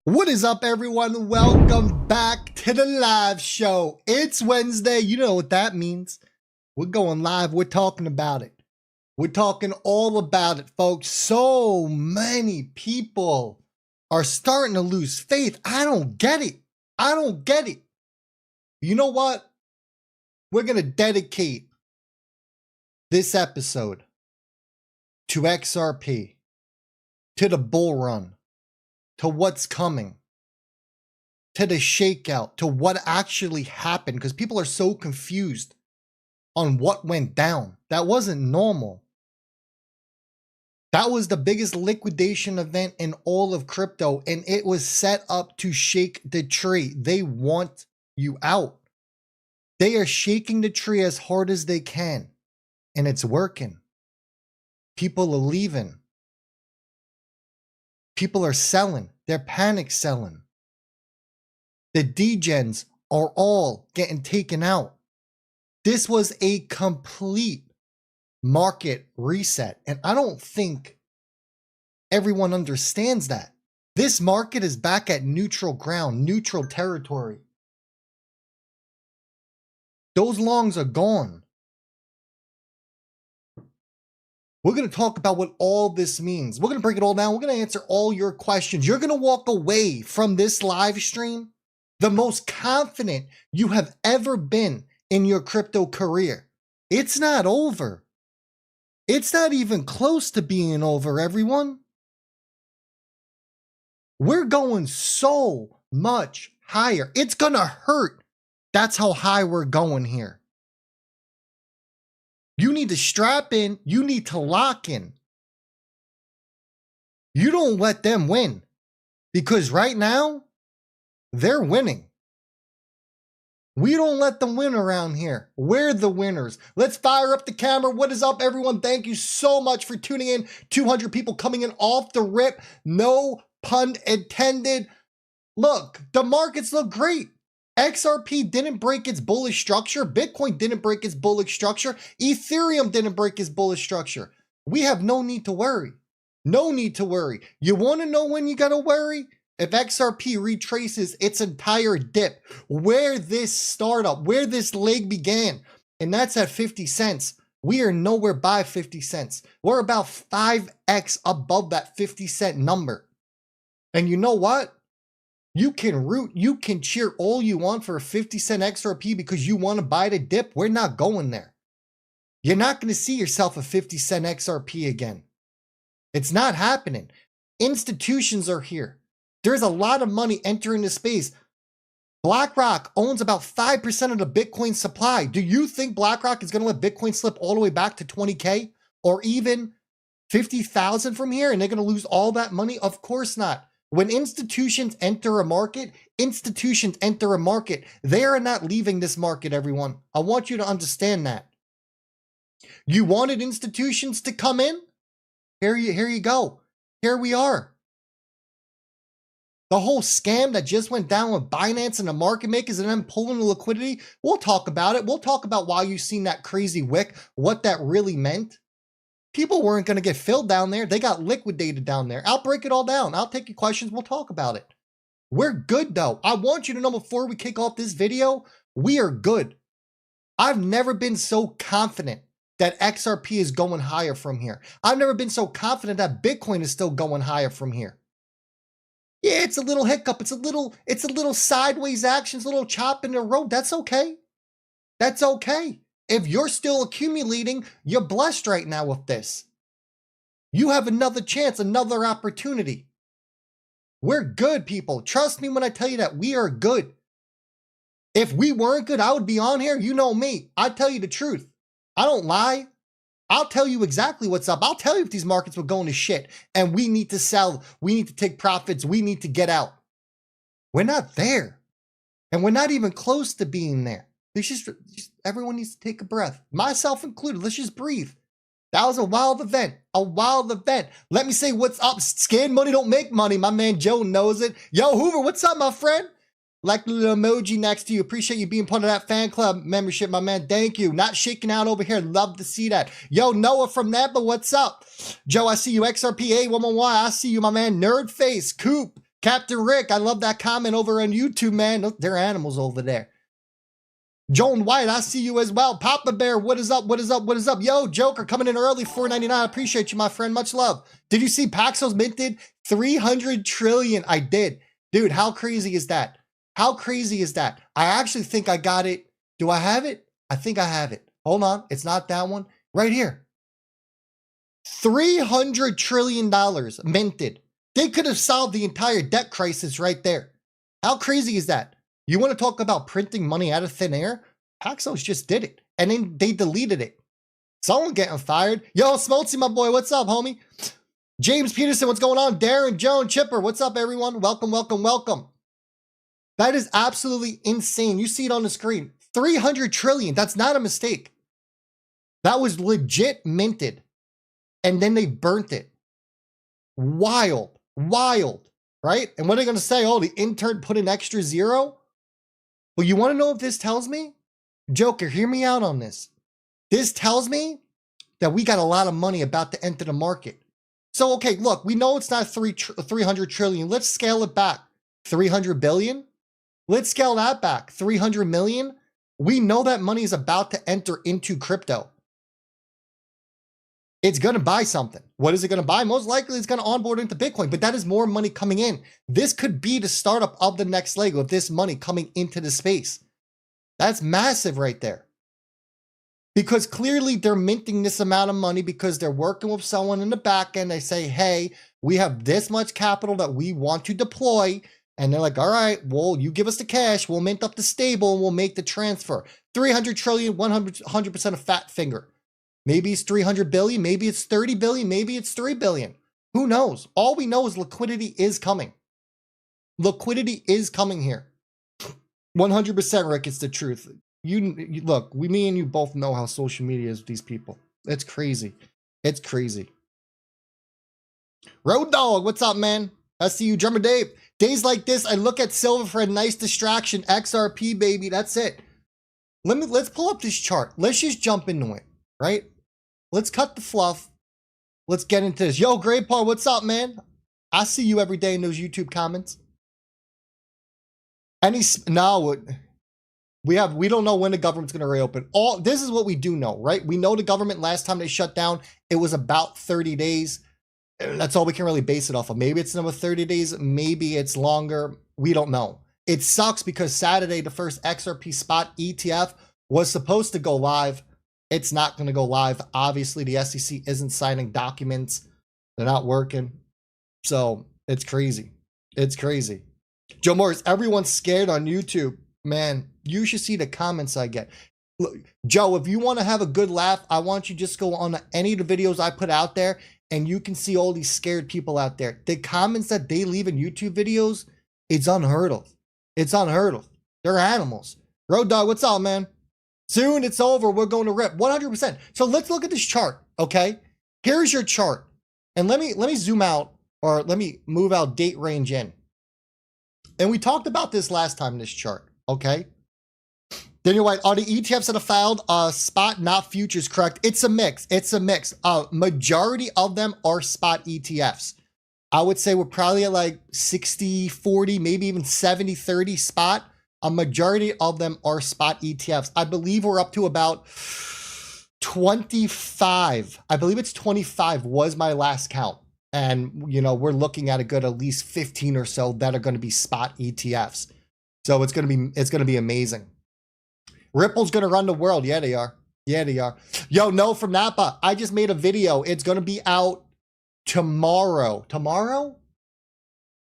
What is up, everyone? Welcome back to the live show. It's Wednesday. You know what that means. We're going live. We're talking about it. We're talking all about it, folks. So many people are starting to lose faith. I don't get it. I don't get it. You know what? We're going to dedicate this episode to XRP, to the bull run, to what's coming, to the shakeout, to what actually happened, because people are so confused on what went down. That wasn't normal. That was the biggest liquidation event in all of crypto, and it was set up to shake the tree. They want you out. They are shaking the tree as hard as they can, and it's working. People are leaving. People are selling. They're panic selling. The degens are all getting taken out. This was a complete market reset. And I don't think everyone understands that. This market is back at neutral ground, neutral territory. Those longs are gone. We're going to talk about what all this means. We're going to break it all down. We're going to answer all your questions. You're going to walk away from this live stream the most confident you have ever been in your crypto career. It's not over. It's not even close to being over, everyone. We're going so much higher. It's going to hurt. That's how high we're going here. You need to strap in. You need to lock in. You don't let them win, because right now they're winning. We don't let them win around here. We're the winners. Let's fire up the camera. What is up, everyone? Thank you so much for tuning in. 200 people coming in off the rip. No pun intended. Look, the markets look great. XRP didn't break its bullish structure. Bitcoin didn't break its bullish structure. Ethereum didn't break its bullish structure. We have no need to worry. No need to worry. You want to know when you got to worry? If XRP retraces its entire dip, where this startup, where this leg began, and that's at 50 cents. We are nowhere by 50 cents. We're about 5x above that 50-cent number. And you know what? You can cheer all you want for a 50-cent XRP because you want to buy the dip. We're not going there. You're not going to see yourself a 50-cent XRP again. It's not happening. Institutions are here. There's a lot of money entering the space. BlackRock owns about 5% of the Bitcoin supply. Do you think BlackRock is going to let Bitcoin slip all the way back to 20K or even 50,000 from here and they're going to lose all that money? Of course not. When institutions enter a market, they are not leaving this market, everyone. I want you to understand that. You wanted institutions to come in? Here you go. Here we are. The whole scam that just went down with Binance and the market makers and then pulling the liquidity, we'll talk about it. We'll talk about why you've seen that crazy wick, what that really meant. People weren't going to get filled down there. They got liquidated down there. I'll break it all down. I'll take your questions. We'll talk about it. We're good, though. I want you to know before we kick off this video, we are good. I've never been so confident that XRP is going higher from here. I've never been so confident that Bitcoin is still going higher from here. Yeah, it's a little hiccup. It's a little sideways action. It's a little chop in the road. That's okay. That's okay. If you're still accumulating, you're blessed right now with this. You have another chance, another opportunity. We're good, people. Trust me when I tell you that we are good. If we weren't good, I would be on here. You know me. I tell you the truth. I don't lie. I'll tell you exactly what's up. I'll tell you if these markets were going to shit and we need to sell. We need to take profits. We need to get out. We're not there. And we're not even close to being there. Just everyone needs to take a breath, myself included. Let's just breathe. That was a wild event, Let me say what's up. Scared money don't make money. My man Joe knows it. Yo, Hoover, what's up, my friend? Like the little emoji next to you. Appreciate you being part of that fan club membership, my man. Thank you. Not shaking out over here. Love to see that. Yo, Noah from Napa, what's up? Joe, I see you. XRPA, 111. I see you, my man. Nerd Face, Coop. Captain Rick, I love that comment over on YouTube, man. Look, they're animals over there. Joan White, I see you as well. Papa Bear, what is up? What is up? What is up? Yo, Joker coming in early, $4.99. I appreciate you, my friend. Much love. Did you see Paxos minted 300 trillion? I did. Dude, how crazy is that? How crazy is that? I actually think I got it. Do I have it? I think I have it. Hold on. It's not that one. Right here. $300 trillion minted. They could have solved the entire debt crisis right there. How crazy is that? You want to talk about printing money out of thin air? Paxos just did it. And then they deleted it. Someone getting fired. Yo, Smoltzy, my boy. What's up, homie? James Peterson, what's going on? Darren, Joan, Chipper, what's up, everyone? Welcome, welcome, welcome. That is absolutely insane. You see it on the screen. 300 trillion. That's not a mistake. That was legit minted. And then they burnt it. Wild. Wild. Right? And what are they going to say? Oh, the intern put an extra zero? Well, you want to know what this tells me? Joker, hear me out on this. This tells me that we got a lot of money about to enter the market. So, okay, look, we know it's not 300 trillion. Let's scale it back. 300 billion? Let's scale that back. 300 million? We know that money is about to enter into crypto. It's going to buy something. What is it going to buy? Most likely it's going to onboard into Bitcoin, but that is more money coming in. This could be the startup of the next leg of this money coming into the space. That's massive right there. Because clearly they're minting this amount of money because they're working with someone in the back end. They say, hey, we have this much capital that we want to deploy. And they're like, all right, well, you give us the cash. We'll mint up the stable and we'll make the transfer. 300 trillion, 100% a fat finger. Maybe it's 300 billion, maybe it's 30 billion, maybe it's 3 billion. Who knows? All we know is liquidity is coming. Liquidity is coming here. 100%, Rick, it's the truth. You look, me and you both know how social media is with these people. It's crazy. It's crazy. Road Dog, what's up, man? I see you, Drummer Dave. Days like this, I look at silver for a nice distraction. XRP, baby, that's it. Let's pull up this chart. Let's just jump into it, right? Let's cut the fluff. Let's get into this. Yo, Great Paul, what's up, man? I see you every day in those YouTube comments. No, we don't know when the government's going to reopen. This is what we do know, right? We know the government last time they shut down, it was about 30 days. That's all we can really base it off of. Maybe it's another 30 days. Maybe it's longer. We don't know. It sucks because Saturday, the first XRP spot ETF was supposed to go live. It's not going to go live. Obviously, the SEC isn't signing documents. They're not working. So it's crazy. It's crazy. Joe Morris, everyone's scared on YouTube. Man, you should see the comments I get. Look, Joe, if you want to have a good laugh, I want you to just go on any of the videos I put out there and you can see all these scared people out there. The comments that they leave in YouTube videos, it's unheard of. It's unheard of. They're animals. Road Dog, what's up, man? Soon it's over. We're going to rip 100%. So let's look at this chart, okay? Here's your chart. And let me zoom out, or let me move our date range in. And we talked about this last time, this chart, okay? Daniel White, are the ETFs that are filed spot, not futures, correct? It's a mix. It's a mix. Majority of them are spot ETFs. I would say we're probably at like 60-40, maybe even 70-30 spot. A majority of them are spot ETFs. I believe we're up to about 25. I believe it's 25 was my last count. And, you know, we're looking at a good at least 15 or so that are going to be spot ETFs. So it's going to be amazing. Ripple's going to run the world. Yeah, they are. Yeah, they are. Yo, no from Napa. I just made a video. It's going to be out tomorrow. Tomorrow?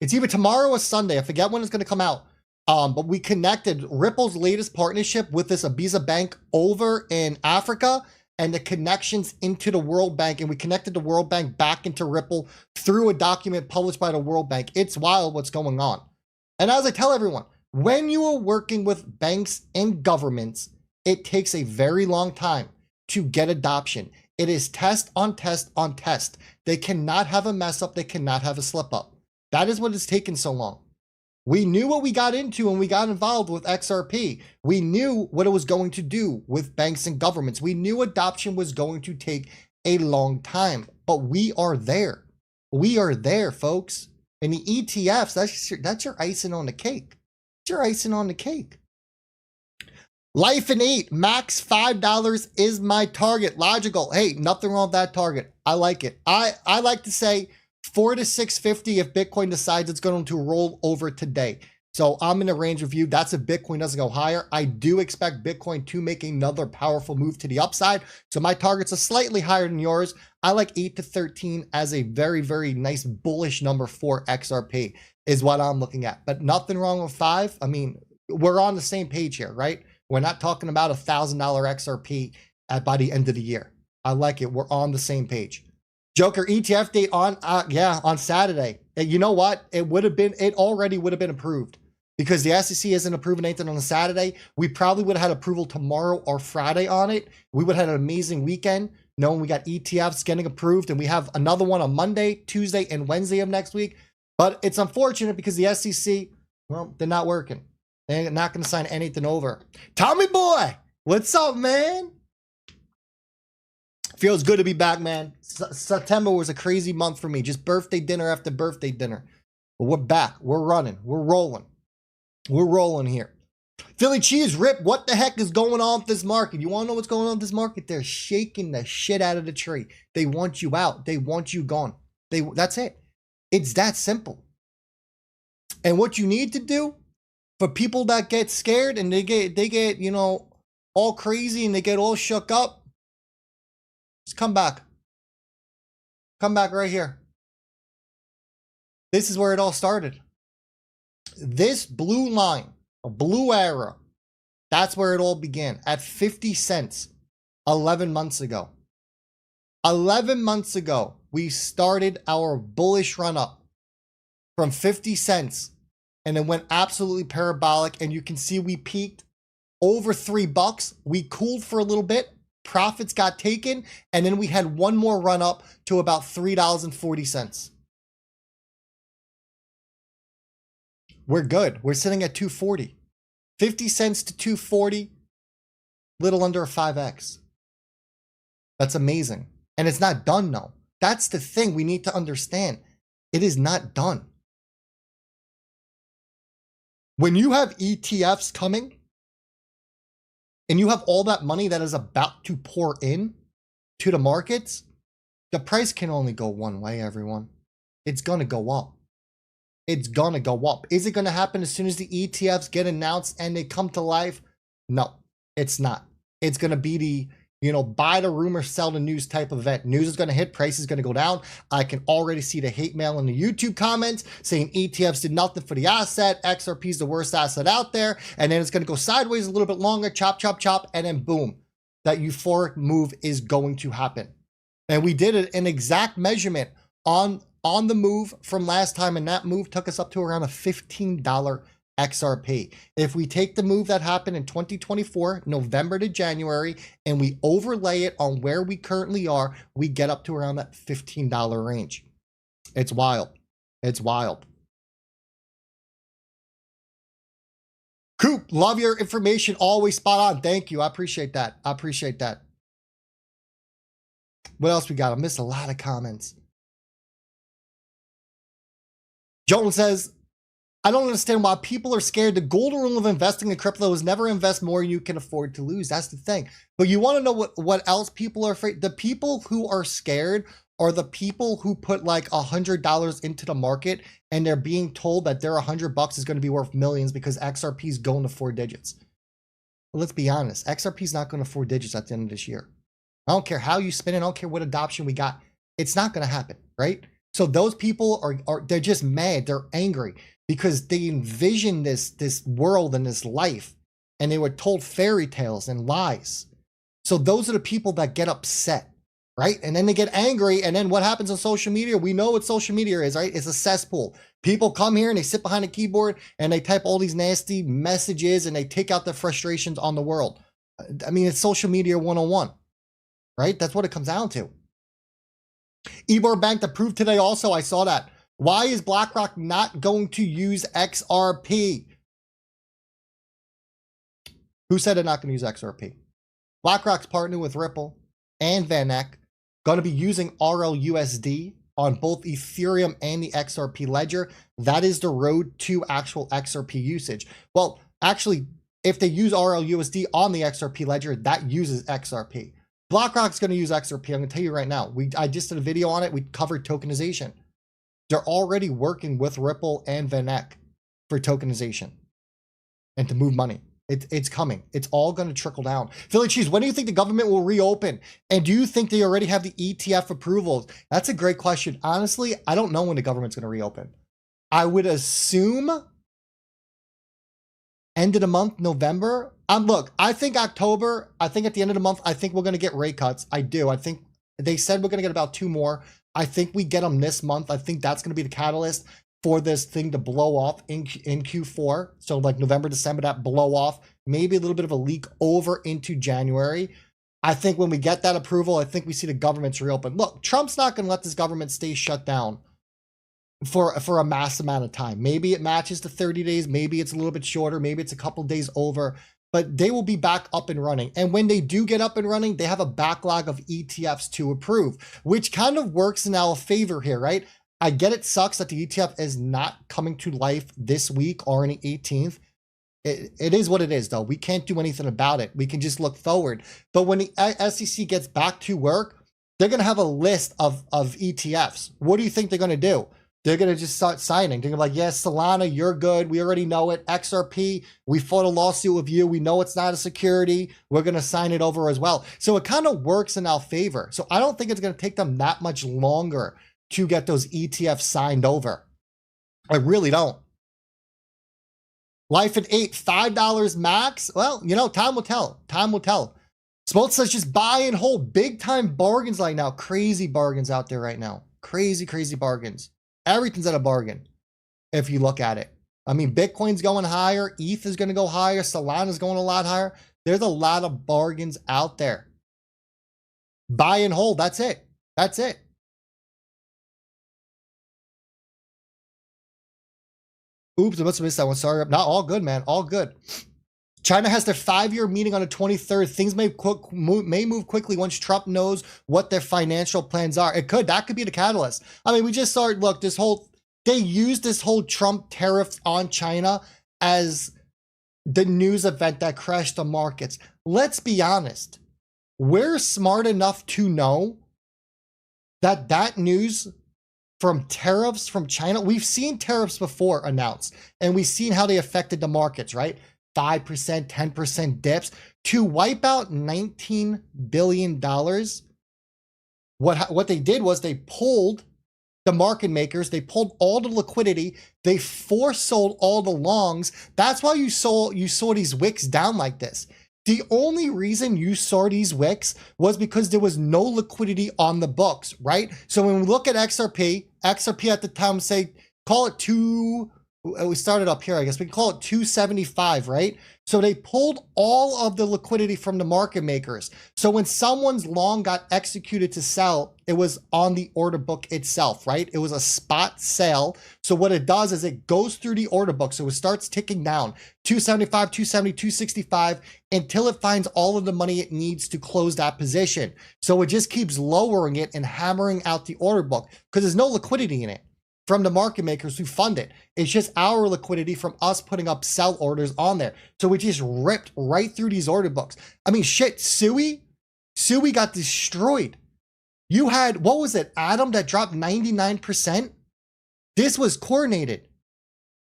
It's either tomorrow or Sunday. I forget when it's going to come out. But we connected Ripple's latest partnership with this Ibiza bank over in Africa and the connections into the World Bank. And we connected the World Bank back into Ripple through a document published by the World Bank. It's wild what's going on. And as I tell everyone, when you are working with banks and governments, it takes a very long time to get adoption. It is test on test on test. They cannot have a mess up. They cannot have a slip up. That is what it's taken so long. We knew what we got into when we got involved with XRP. We knew what it was going to do with banks and governments. We knew adoption was going to take a long time, but we are there. We are there, folks. And the ETFs, that's your icing on the cake. It's your icing on the cake. Life in 8, max $5 is my target. Logical. Hey, nothing wrong with that target. I like it. I like to say 4 to 650 if Bitcoin decides it's going to roll over today. So I'm in a range of view. That's if Bitcoin doesn't go higher. I do expect Bitcoin to make another powerful move to the upside. So my targets are slightly higher than yours. I like 8 to 13 as a very, very nice bullish number for XRP is what I'm looking at. But nothing wrong with 5. I mean, we're on the same page here, right? We're not talking about $1,000 XRP by the end of the year. I like it. We're on the same page. Joker ETF date on Saturday. You know what? It already would have been approved because the SEC isn't approving anything on a Saturday. We probably would have had approval tomorrow or Friday on it. We would have had an amazing weekend knowing we got ETFs getting approved, and we have another one on Monday, Tuesday, and Wednesday of next week. But it's unfortunate because the SEC, well, they're not working. They're not going to sign anything over. Tommy boy, what's up, man? Feels good to be back, man. September was a crazy month for me. Just birthday dinner after birthday dinner. But we're back. We're running. We're rolling. We're rolling here. Philly cheese rip. What the heck is going on with this market? You want to know what's going on with this market? They're shaking the shit out of the tree. They want you out. They want you gone. That's it. It's that simple. And what you need to do for people that get scared and they get, you know, all crazy and they get all shook up, just come back. Come back right here. This is where it all started. This blue line, a blue arrow, that's where it all began at 50 cents 11 months ago. 11 months ago, we started our bullish run up from 50 cents. And it went absolutely parabolic. And you can see we peaked over $3. We cooled for a little bit. Profits got taken. And then we had one more run up to about $3.40. We're good. We're sitting at 240. 50 cents to 240. Little under a 5x. That's amazing. And it's not done, though. That's the thing we need to understand. It is not done. When you have ETFs coming and you have all that money that is about to pour in to the markets, the price can only go one way, everyone. It's going to go up. It's going to go up. Is it going to happen as soon as the ETFs get announced and they come to life? No, it's not. It's going to be the, you know, buy the rumor, sell the news type of event. News is going to hit, price is going to go down. I can already see the hate mail in the YouTube comments saying ETFs did nothing for the asset. XRP is the worst asset out there. And then it's going to go sideways a little bit longer, chop, chop, chop. And then boom, that euphoric move is going to happen. And we did it an exact measurement on the move from last time. And that move took us up to around a $15 XRP. If we take the move that happened in 2024, November to January, and we overlay it on where we currently are, we get up to around that $15 range. It's wild. It's wild. Coop, love your information. Always spot on. Thank you. I appreciate that. I appreciate that. What else we got? I missed a lot of comments. Jones says, I don't understand why people are scared. The golden rule of investing in crypto is never invest more than you can afford to lose. That's the thing. But you want to know what else people are afraid? The people who are scared are the people who put like $100 into the market and they're being told that their $100 is going to be worth millions because XRP is going to 4 digits. Well, let's be honest. XRP is not going to 4 digits at the end of this year. I don't care how you spin it. I don't care what adoption we got. It's not going to happen, right? So those people they're just mad. They're angry because they envision this world and this life and they were told fairy tales and lies. So those are the people that get upset, right? And then they get angry. And then what happens on social media? We know what social media is, right? It's a cesspool. People come here and they sit behind a keyboard and they type all these nasty messages and they take out their frustrations on the world. I mean, it's social media 101, right? That's what it comes down to. Ebor Bank approved today also. I saw that. Why is BlackRock not going to use XRP? Who said they're not going to use XRP? BlackRock's partnering with Ripple and Van Eck, going to be using RLUSD on both Ethereum and the XRP ledger. That is the road to actual XRP usage. Well, actually, if they use RLUSD on the XRP ledger, that uses XRP. BlackRock's going to use XRP. I'm going to tell you right now. I just did a video on it. We covered tokenization. They're already working with Ripple and VanEck for tokenization and to move money. It's coming. It's all going to trickle down. Philly Cheese, when do you think the government will reopen? And do you think they already have the ETF approvals? That's a great question. Honestly, I don't know when the government's going to reopen. I would assume end of the month, November. Look, I think October. I think at the end of the month, I think we're going to get rate cuts. I do. I think they said we're going to get about 2 more. I think we get them this month. I think that's going to be the catalyst for this thing to blow off in Q4. So like November, December, that blow off, maybe a little bit of a leak over into January. I think when we get that approval, I think we see the government's reopen. Look, Trump's not going to let this government stay shut down for a mass amount of time. Maybe it matches to 30 days. Maybe it's a little bit shorter. Maybe it's a couple days over, but they will be back up and running. And when they do get up and running, they have a backlog of ETFs to approve, which kind of works in our favor here, right? I get it sucks that the ETF is not coming to life this week or on the 18th. It is what it is, though. We can't do anything about it. We can just look forward. But when the SEC gets back to work, they're going to have a list of ETFs. What do you think they're going to do? They're going to just start signing. They're going to be like, yes, Solana, you're good. We already know it. XRP, we fought a lawsuit with you. We know it's not a security. We're going to sign it over as well. So it kind of works in our favor. So I don't think it's going to take them that much longer to get those ETFs signed over. I really don't. Life at 8, $5 max. Well, you know, time will tell. Time will tell. Smoke says just buy and hold. Big time bargains right now. Crazy bargains out there right now. Crazy, crazy bargains. Everything's at a bargain if you look at it. I mean, Bitcoin's going higher. ETH is going to go higher. Solana's going a lot higher. There's a lot of bargains out there. Buy and hold. That's it. That's it. Oops, I must have missed that one. Sorry. Not all good, man. All good. China has their 5-year meeting on the 23rd. Things may move quickly once Trump knows what their financial plans are. That could be the catalyst. I mean, we just saw, look, they used this whole Trump tariffs on China as the news event that crashed the markets. Let's be honest. We're smart enough to know that news from tariffs from China, we've seen tariffs before announced, and we've seen how they affected the markets, right? 5%, 10% dips to wipe out $19 billion. What they did was they pulled the market makers, they pulled all the liquidity, they force sold all the longs. That's why you saw these wicks down like this. The only reason you saw these wicks was because there was no liquidity on the books, right? So when we look at XRP at the time, say, call it we started up here, I guess we can call it 275, right? So they pulled all of the liquidity from the market makers. So when someone's long got executed to sell, it was on the order book itself, right? It was a spot sale. So what it does is it goes through the order book. So it starts ticking down 275, 270, 265 until it finds all of the money it needs to close that position. So it just keeps lowering it and hammering out the order book because there's no liquidity in it from the market makers who fund it. It's just our liquidity from us putting up sell orders on there. So we just ripped right through these order books. I mean, shit, Sui got destroyed. You had, what was it, Atom that dropped 99%? This was coordinated.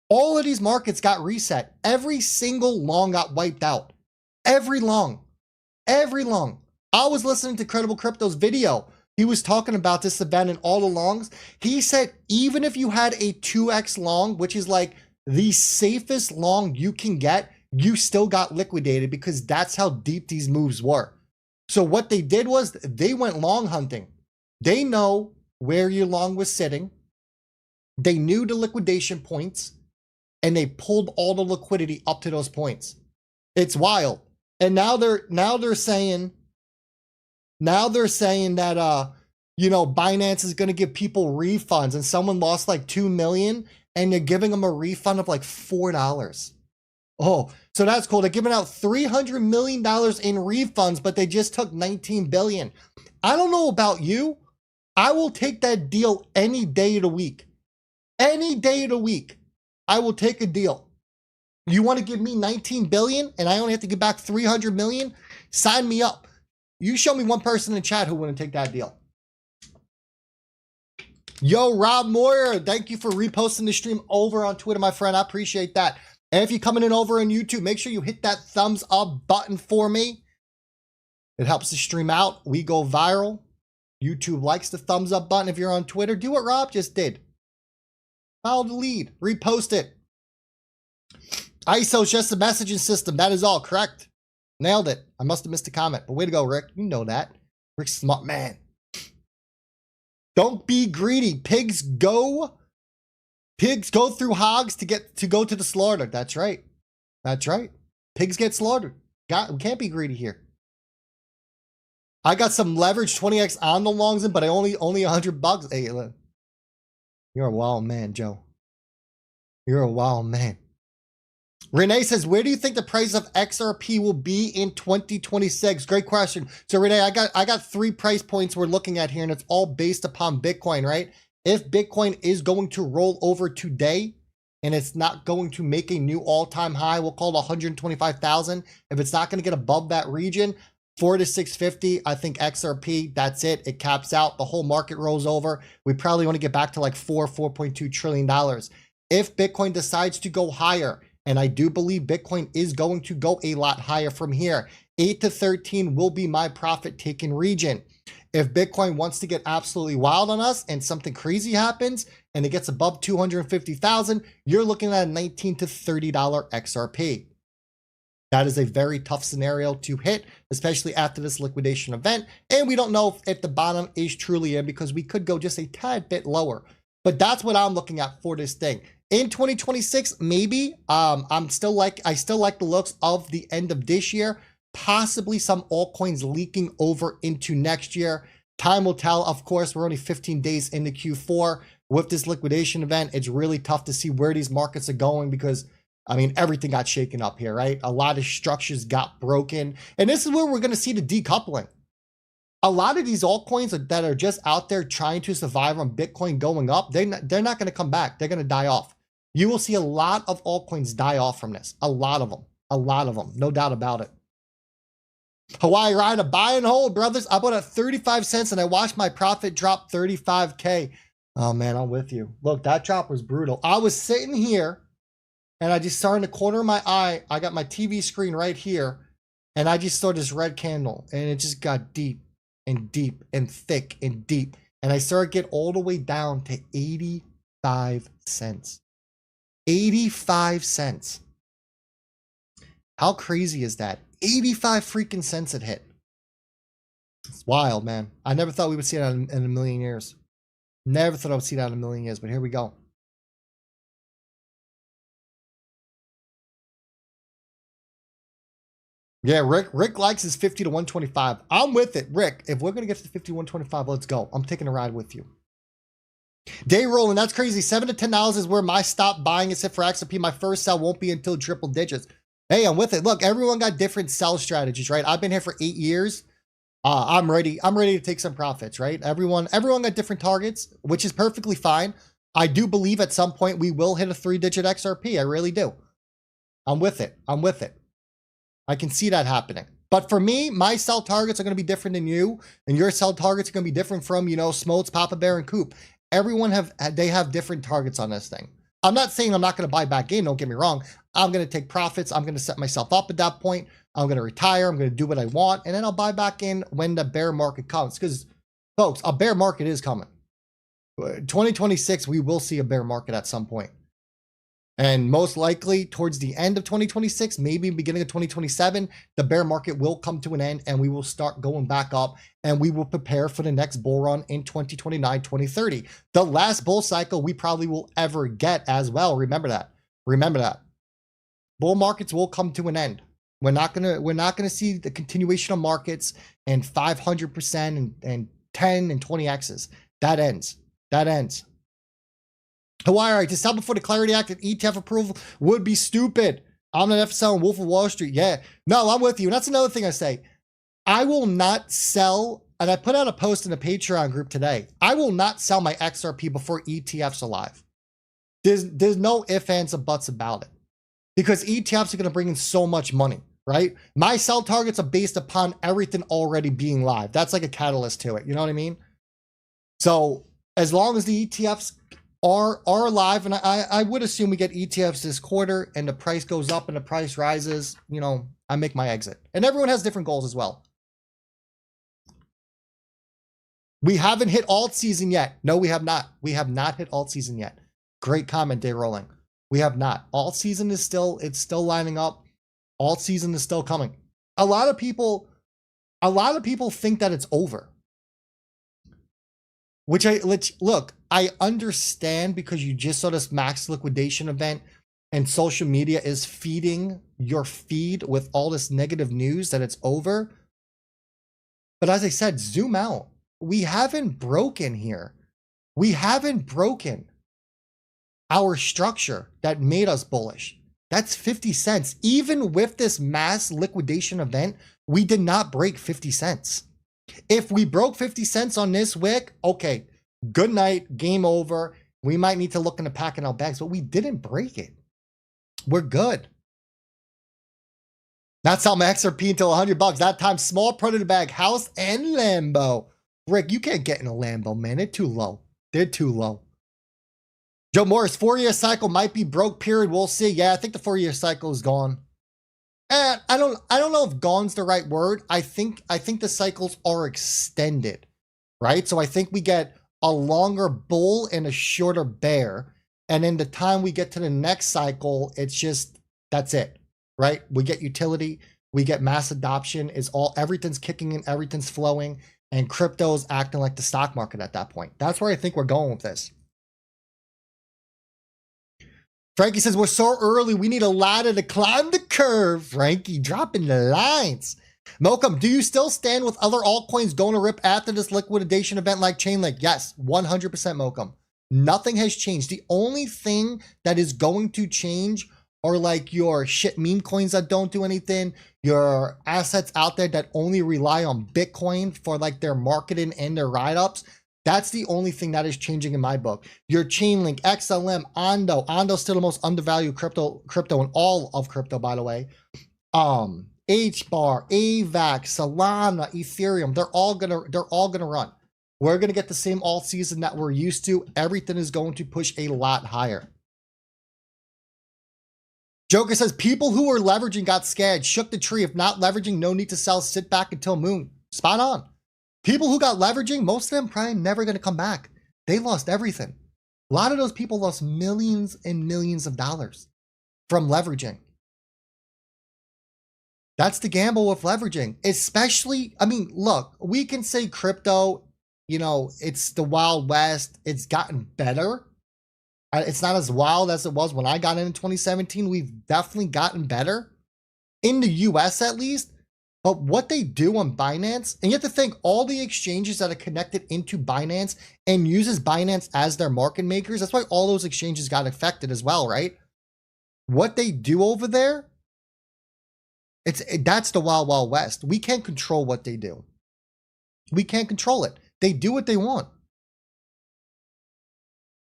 All of these markets got reset. Every single long got wiped out. Every long. I was listening to Credible Crypto's video. He was talking about this event and all the longs. He said, even if you had a 2x long, which is like the safest long you can get, you still got liquidated because that's how deep these moves were. So what they did was they went long hunting. They know where your long was sitting. They knew the liquidation points and they pulled all the liquidity up to those points. It's wild. And now they're saying that, you know, Binance is going to give people refunds and someone lost like 2 million and they're giving them a refund of like $4. Oh, so that's cool. They're giving out $300 million in refunds, but they just took 19 billion. I don't know about you, I will take that deal any day of the week. Any day of the week, I will take a deal. You want to give me 19 billion and I only have to give back 300 million? Sign me up. You show me one person in chat who wouldn't take that deal. Yo, Rob Moyer, thank you for reposting the stream over on Twitter, my friend. I appreciate that. And if you're coming in over on YouTube, make sure you hit that thumbs up button for me. It helps the stream out. We go viral. YouTube likes the thumbs up button. If you're on Twitter, do what Rob just did. Follow the lead. Repost it. ISO is just a messaging system. That is all correct. Nailed it. I must have missed a comment, but way to go, Rick. You know that. Rick's smart man. Don't be greedy. Pigs go through hogs to go to the slaughter. That's right. That's right. Pigs get slaughtered. We can't be greedy here. I got some leverage 20x on the longs in, but I only $100. Hey, look. You're a wild man, Joe. You're a wild man. Renee says, where do you think the price of XRP will be in 2026? Great question. So Renee, I got 3 price points we're looking at here, and it's all based upon Bitcoin, right? If Bitcoin is going to roll over today and it's not going to make a new all-time high, we'll call it 125,000. If it's not going to get above that region, 4 to 650, I think XRP, that's it. It caps out. The whole market rolls over. We probably want to get back to like $4.2 trillion. If Bitcoin decides to go higher, and I do believe Bitcoin is going to go a lot higher from here, 8 to 13 will be my profit taking region. If Bitcoin wants to get absolutely wild on us and something crazy happens and it gets above 250,000, you're looking at a $19 to $30 XRP. That is a very tough scenario to hit, especially after this liquidation event. And we don't know if the bottom is truly in, because we could go just a tad bit lower. But that's what I'm looking at for this thing. In 2026, maybe. I still like the looks of the end of this year. Possibly some altcoins leaking over into next year. Time will tell. Of course, we're only 15 days into Q4. With this liquidation event, it's really tough to see where these markets are going, because I mean, everything got shaken up here, right? A lot of structures got broken. And this is where we're going to see the decoupling. A lot of these altcoins that are just out there trying to survive on Bitcoin going up, they're not going to come back. They're going to die off. You will see a lot of altcoins die off from this. A lot of them. A lot of them. No doubt about it. Hawaii Ride, a buy and hold, brothers. I bought at 35 cents and I watched my profit drop 35K. Oh, man, I'm with you. Look, that drop was brutal. I was sitting here and I just saw in the corner of my eye, I got my TV screen right here, and I just saw this red candle, and it just got deep and deep and thick and deep. And I saw it get all the way down to 85 cents. 85 cents. How crazy is that? 85 freaking cents it hit. It's wild, man. I never thought we would see that in a million years. Never thought I would see that in a million years, but here we go. Yeah, Rick likes his 50 to 125. I'm with it, Rick. If we're going to get to 50 to 125, let's go. I'm taking a ride with you. Day rolling, that's crazy. $7 to $10 is where my stop buying is set for XRP. My first sell won't be until triple digits. Hey, I'm with it. Look, everyone got different sell strategies, right? I've been here for 8 years. I'm ready to take some profits, right? Everyone got different targets, which is perfectly fine. I do believe at some point we will hit a 3-digit XRP. I really do. I'm with it. I'm with it. I can see that happening. But for me, my sell targets are going to be different than you, and your sell targets are going to be different from, Smoltz, Papa Bear, and Coop. Everyone have different targets on this thing. I'm not saying I'm not going to buy back in. Don't get me wrong. I'm going to take profits. I'm going to set myself up at that point. I'm going to retire. I'm going to do what I want, and then I'll buy back in when the bear market comes. Because, folks, a bear market is coming. 2026, we will see a bear market at some point. And most likely towards the end of 2026, maybe beginning of 2027, the bear market will come to an end and we will start going back up, and we will prepare for the next bull run in 2029, 2030. The last bull cycle we probably will ever get as well. Remember that. Remember that. Bull markets will come to an end. We're not gonna see the continuation of markets and 500% and 10 and 20 X's. That ends. That ends. Hawaii, all right, to sell before the Clarity Act and ETF approval would be stupid. I'm an FSL and Wolf of Wall Street. Yeah. No, I'm with you. And that's another thing I say. I will not sell and I put out a post in the Patreon group today. I will not sell my XRP before ETFs are live. There's no ifs, ands, or buts about it, because ETFs are going to bring in so much money, right? My sell targets are based upon everything already being live. That's like a catalyst to it. You know what I mean? So as long as the ETFs are live, and I would assume we get ETFs this quarter and the price goes up and the price rises, you know, I make my exit. And everyone has different goals as well. We haven't hit alt season yet. No, we have not. We have not hit alt season yet. Great comment, Day Rolling. We have not. Alt season is still, it's still lining up. Alt season is still coming. A lot of people think that it's over. Which look, I understand, because you just saw this max liquidation event and social media is feeding your feed with all this negative news that it's over. But as I said, zoom out. We haven't broken here. We haven't broken our structure that made us bullish. That's 50 cents. Even with this mass liquidation event, we did not break 50 cents. If we broke 50 cents on this wick, okay, good night, game over. We might need to look into packing our bags, but we didn't break it. We're good. Not sell my XRP until $100. That time, small predator bag, house, and Lambo. Rick, you can't get in a Lambo, man. They're too low. They're too low. Joe Morris, 4-year cycle might be broke, period. We'll see. Yeah, I think the 4-year cycle is gone. And I don't know if gone's the right word. I think the cycles are extended, right? So I think we get a longer bull and a shorter bear. And in the time we get to the next cycle, it's just, that's it, right? We get utility, we get mass adoption, everything's kicking in, everything's flowing, and crypto's acting like the stock market at that point. That's where I think we're going with this. Frankie says, we're so early, we need a ladder to climb the curve. Frankie dropping the lines. Mokum, do you still stand with other altcoins going to rip after this liquidation event like Chainlink? Yes, 100% Mokum. Nothing has changed. The only thing that is going to change are like your shit meme coins that don't do anything, your assets out there that only rely on Bitcoin for like their marketing and their write-ups. That's the only thing that is changing in my book. Your Chainlink, XLM, Ondo. Ondo's still the most undervalued crypto in all of crypto, by the way. HBAR, AVAX, Solana, Ethereum, they're all gonna run. We're gonna get the same alt season that we're used to. Everything is going to push a lot higher. Joker says, people who were leveraging got scared, shook the tree. If not leveraging, no need to sell, sit back until moon. Spot on. People who got leveraging, most of them probably never going to come back. They lost everything. A lot of those people lost millions and millions of dollars from leveraging. That's the gamble with leveraging. Especially, I mean, look, we can say crypto, you know, it's the Wild West. It's gotten better. It's not as wild as it was when I got in 2017. We've definitely gotten better. In the US at least. But what they do on Binance, and you have to think all the exchanges that are connected into Binance and uses Binance as their market makers, that's why all those exchanges got affected as well, right? What they do over there, that's the Wild Wild West. We can't control what they do. We can't control it. They do what they want.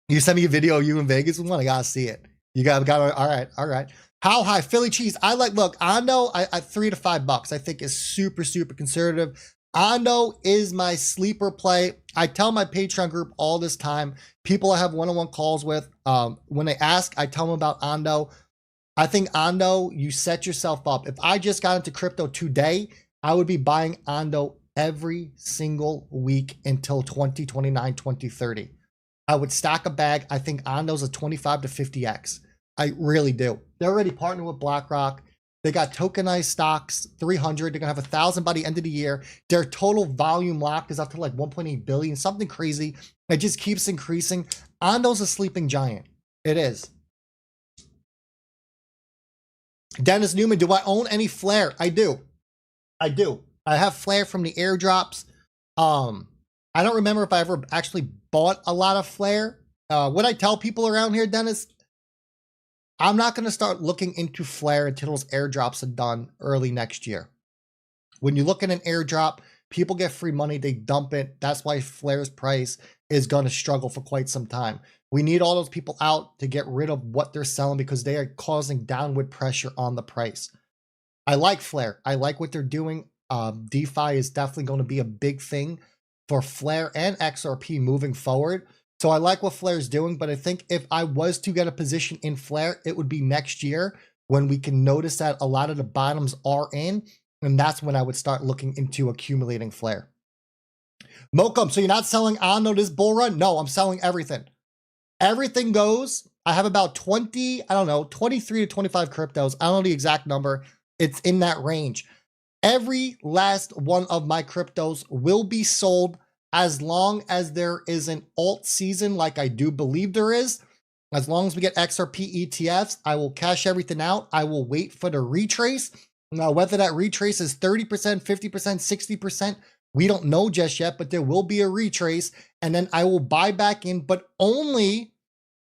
You send me a video of you in Vegas with one, I gotta see it. You got all right. How high? Philly cheese. Look, Ondo, I $3 to $5, I think is super, super conservative. Ondo is my sleeper play. I tell my Patreon group all this time, people I have one-on-one calls with, when they ask, I tell them about Ondo. I think Ondo, you set yourself up. If I just got into crypto today, I would be buying Ondo every single week until 2029, 2030. I would stack a bag. I think Ondo's a 25 to 50x. I really do. They're already partnered with BlackRock. They got tokenized stocks, 300. They're going to have 1,000 by the end of the year. Their total volume locked is up to like 1.8 billion, something crazy. It just keeps increasing. Ondo's a sleeping giant. It is. Dennis Newman, do I own any Flare? I do. I have Flare from the airdrops. I don't remember if I ever actually bought a lot of Flare. What I tell people around here, Dennis, I'm not going to start looking into Flare until those airdrops are done early next year. When you look at an airdrop, People get free money, they dump it. That's why Flare's price is going to struggle for quite some time. We need all those people out to get rid of what they're selling because they are causing downward pressure on the price. I like Flare. I like what they're doing. DeFi is definitely going to be a big thing for Flare and XRP moving forward. So I like what Flare's doing, but I think if I was to get a position in Flare, it would be next year when we can notice that a lot of the bottoms are in, and that's when I would start looking into accumulating Flare. Mokum, so you're not selling Ando this bull run? No, I'm selling everything. Everything goes. I have about 20, I don't know, 23 to 25 cryptos. I don't know the exact number. It's in that range. Every last one of my cryptos will be sold as long as there is an alt season, like I do believe there is. As long as we get XRP ETFs, I will cash everything out. I will wait for the retrace. Now, whether that retrace is 30%, 50%, 60%, we don't know just yet, but there will be a retrace. And then I will buy back in, but only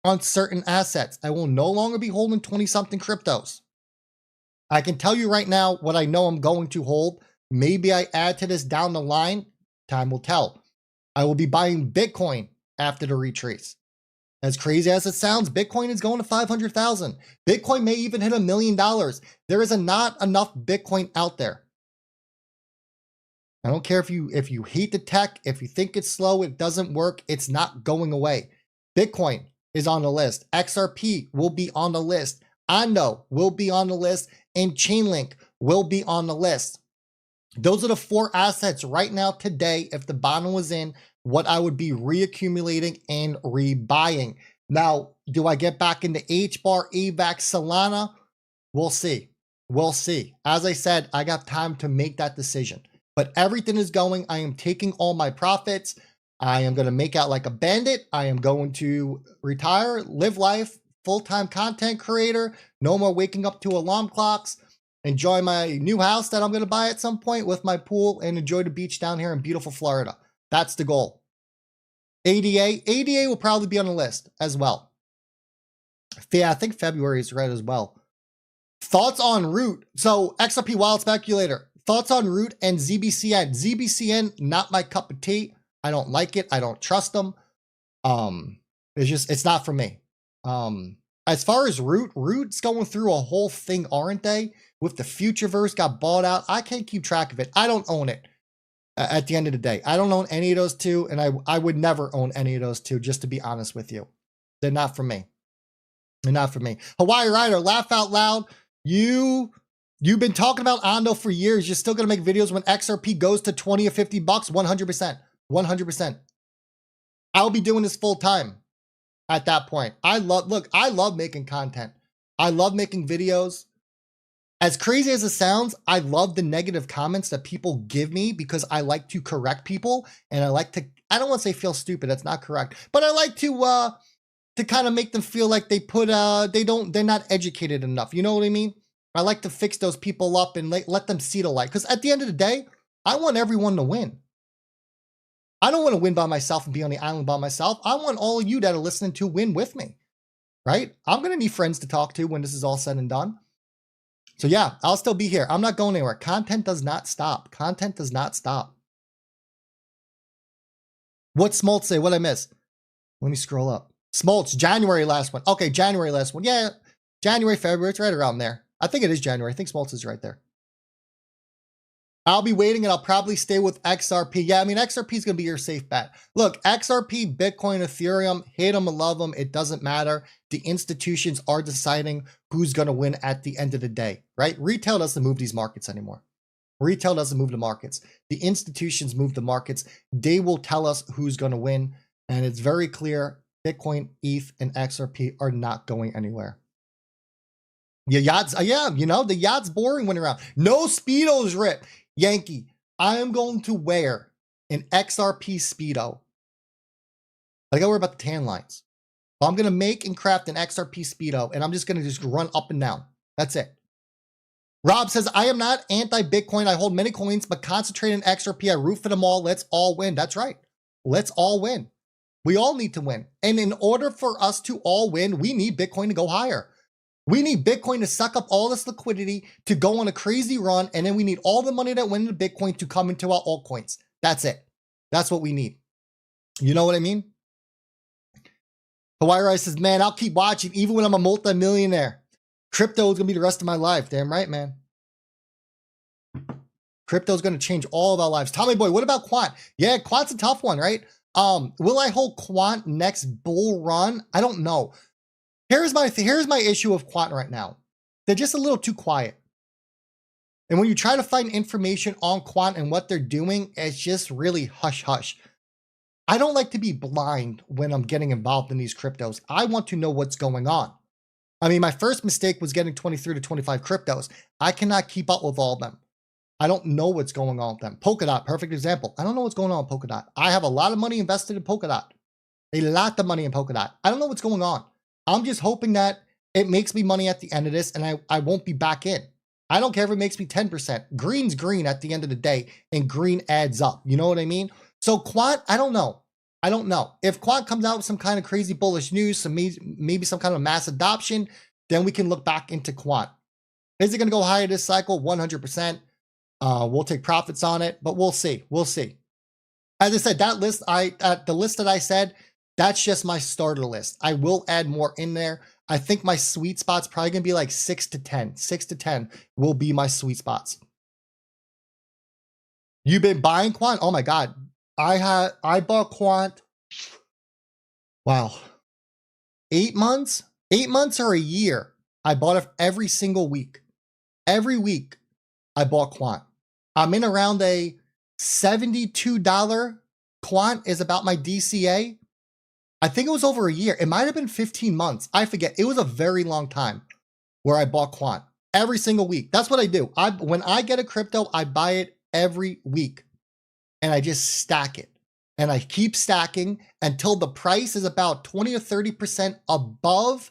on certain assets. I will no longer be holding 20-something cryptos. I can tell you right now what I know I'm going to hold. Maybe I add to this down the line. Time will tell. I will be buying Bitcoin after the retrace. As crazy as it sounds, Bitcoin is going to 500,000. Bitcoin may even hit $1 million. There is not enough Bitcoin out there. I don't care if you hate the tech, if you think it's slow, it doesn't work, it's not going away. Bitcoin is on the list. XRP will be on the list. Ando will be on the list, and Chainlink will be on the list. Those are the 4 assets right now today. If the bottom was in, what I would be reaccumulating and rebuying. Now, do I get back into HBAR, AVAX, Solana? We'll see. We'll see. As I said, I got time to make that decision. But everything is going. I am taking all my profits. I am going to make out like a bandit. I am going to retire, live life, full-time content creator. No more waking up to alarm clocks. Enjoy my new house that I'm going to buy at some point with my pool and enjoy the beach down here in beautiful Florida. That's the goal. ADA will probably be on the list as well. Yeah, I think February is right as well. Thoughts on Root. So XRP Wild Speculator. Thoughts on Root and ZBCN. ZBCN, not my cup of tea. I don't like it. I don't trust them. It's not for me. As far as Root's going through a whole thing, aren't they? With the Futureverse got bought out. I can't keep track of it. I don't own it. At the end of the day, I don't own any of those two, and I would never own any of those two, just to be honest with you. They're not for me. They're not for me. Hawaii Rider, laugh out loud. You've been talking about Ando for years. You're still going to make videos when XRP goes to 20 or 50 bucks? 100%. 100%. I'll be doing this full time at that point. I love making content. I love making videos. As crazy as it sounds, I love the negative comments that people give me because I like to correct people, and I like to, I don't want to say feel stupid, that's not correct, but I like to kind of make them feel like they're not educated enough. You know what I mean? I like to fix those people up and let them see the light. Because at the end of the day, I want everyone to win. I don't want to win by myself and be on the island by myself. I want all of you that are listening to win with me, right? I'm going to need friends to talk to when this is all said and done. So yeah, I'll still be here. I'm not going anywhere. Content does not stop. Content does not stop. What Smoltz say? What I miss? Let me scroll up. Smoltz, January last one. Okay, January last one. Yeah, January, February. It's right around there. I think it is January. I think Smoltz is right there. I'll be waiting, and I'll probably stay with XRP. Yeah, I mean, XRP is going to be your safe bet. Look, XRP, Bitcoin, Ethereum, hate them or love them, it doesn't matter. The institutions are deciding who's going to win at the end of the day, right? Retail doesn't move these markets anymore. Retail doesn't move the markets. The institutions move the markets. They will tell us who's going to win, and it's very clear Bitcoin, ETH, and XRP are not going anywhere. Yeah, yachts, yeah, you know, the yacht's boring when you're around. No Speedos, Rip. Yankee, I am going to wear an XRP Speedo. I gotta worry about the tan lines. I'm going to make and craft an XRP Speedo, and I'm just going to just run up and down. That's it. Rob says, I am not anti-Bitcoin. I hold many coins, but concentrate on XRP. I root for them all. Let's all win. That's right. Let's all win. We all need to win. And in order for us to all win, we need Bitcoin to go higher. We need Bitcoin to suck up all this liquidity, to go on a crazy run, and then we need all the money that went into Bitcoin to come into our altcoins. That's it. That's what we need. You know what I mean? Hawaii Rice says, man, I'll keep watching even when I'm a multi-millionaire. Crypto is going to be the rest of my life. Damn right, man. Crypto is going to change all of our lives. Tommy boy, what about quant? Yeah, quant's a tough one, right? Will I hold quant next bull run? I don't know. Here's my issue of quant right now. They're just a little too quiet. And when you try to find information on quant and what they're doing, it's just really hush hush. I don't like to be blind when I'm getting involved in these cryptos. I want to know what's going on. I mean, my first mistake was getting 23 to 25 cryptos. I cannot keep up with all of them. I don't know what's going on with them. Polkadot, perfect example. I don't know what's going on with Polkadot. I have a lot of money invested in Polkadot. A lot of money in Polkadot. I don't know what's going on. I'm just hoping that it makes me money at the end of this and I won't be back in. I don't care if it makes me 10%. Green's green at the end of the day, and green adds up. You know what I mean? So quant, I don't know. I don't know. If quant comes out with some kind of crazy bullish news, some maybe some kind of mass adoption, then we can look back into quant. Is it going to go higher this cycle? 100%. We'll take profits on it, but we'll see. We'll see. As I said, that list, the list that I said, that's just my starter list. I will add more in there. I think my sweet spot's probably going to be like 6 to 10. 6 to 10 will be my sweet spots. You've been buying quant? Oh my God. I bought quant. Wow. 8 months? 8 months or a year. I bought it every single week. Every week I bought quant. I'm in around a $72 quant is about my DCA. I think it was over a year. It might have been 15 months. I forget. It was a very long time where I bought quant every single week. That's what I do. When I get a crypto, I buy it every week and I just stack it. And I keep stacking until the price is about 20 or 30% above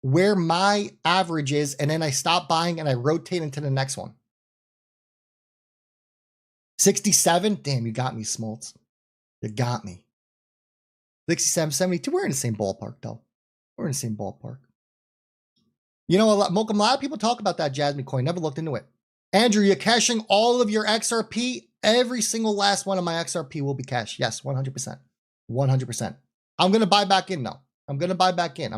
where my average is. And then I stop buying and I rotate into the next one. 67. Damn, you got me, Smoltz. You got me. 67, 72. We're in the same ballpark, though. We're in the same ballpark. You know, Mokum, a lot of people talk about that Jasmine coin. Never looked into it. Andrew, you're cashing all of your XRP. Every single last one of my XRP will be cashed. Yes, 100%. 100%. I'm going to buy back in, though. I'm going to buy back in.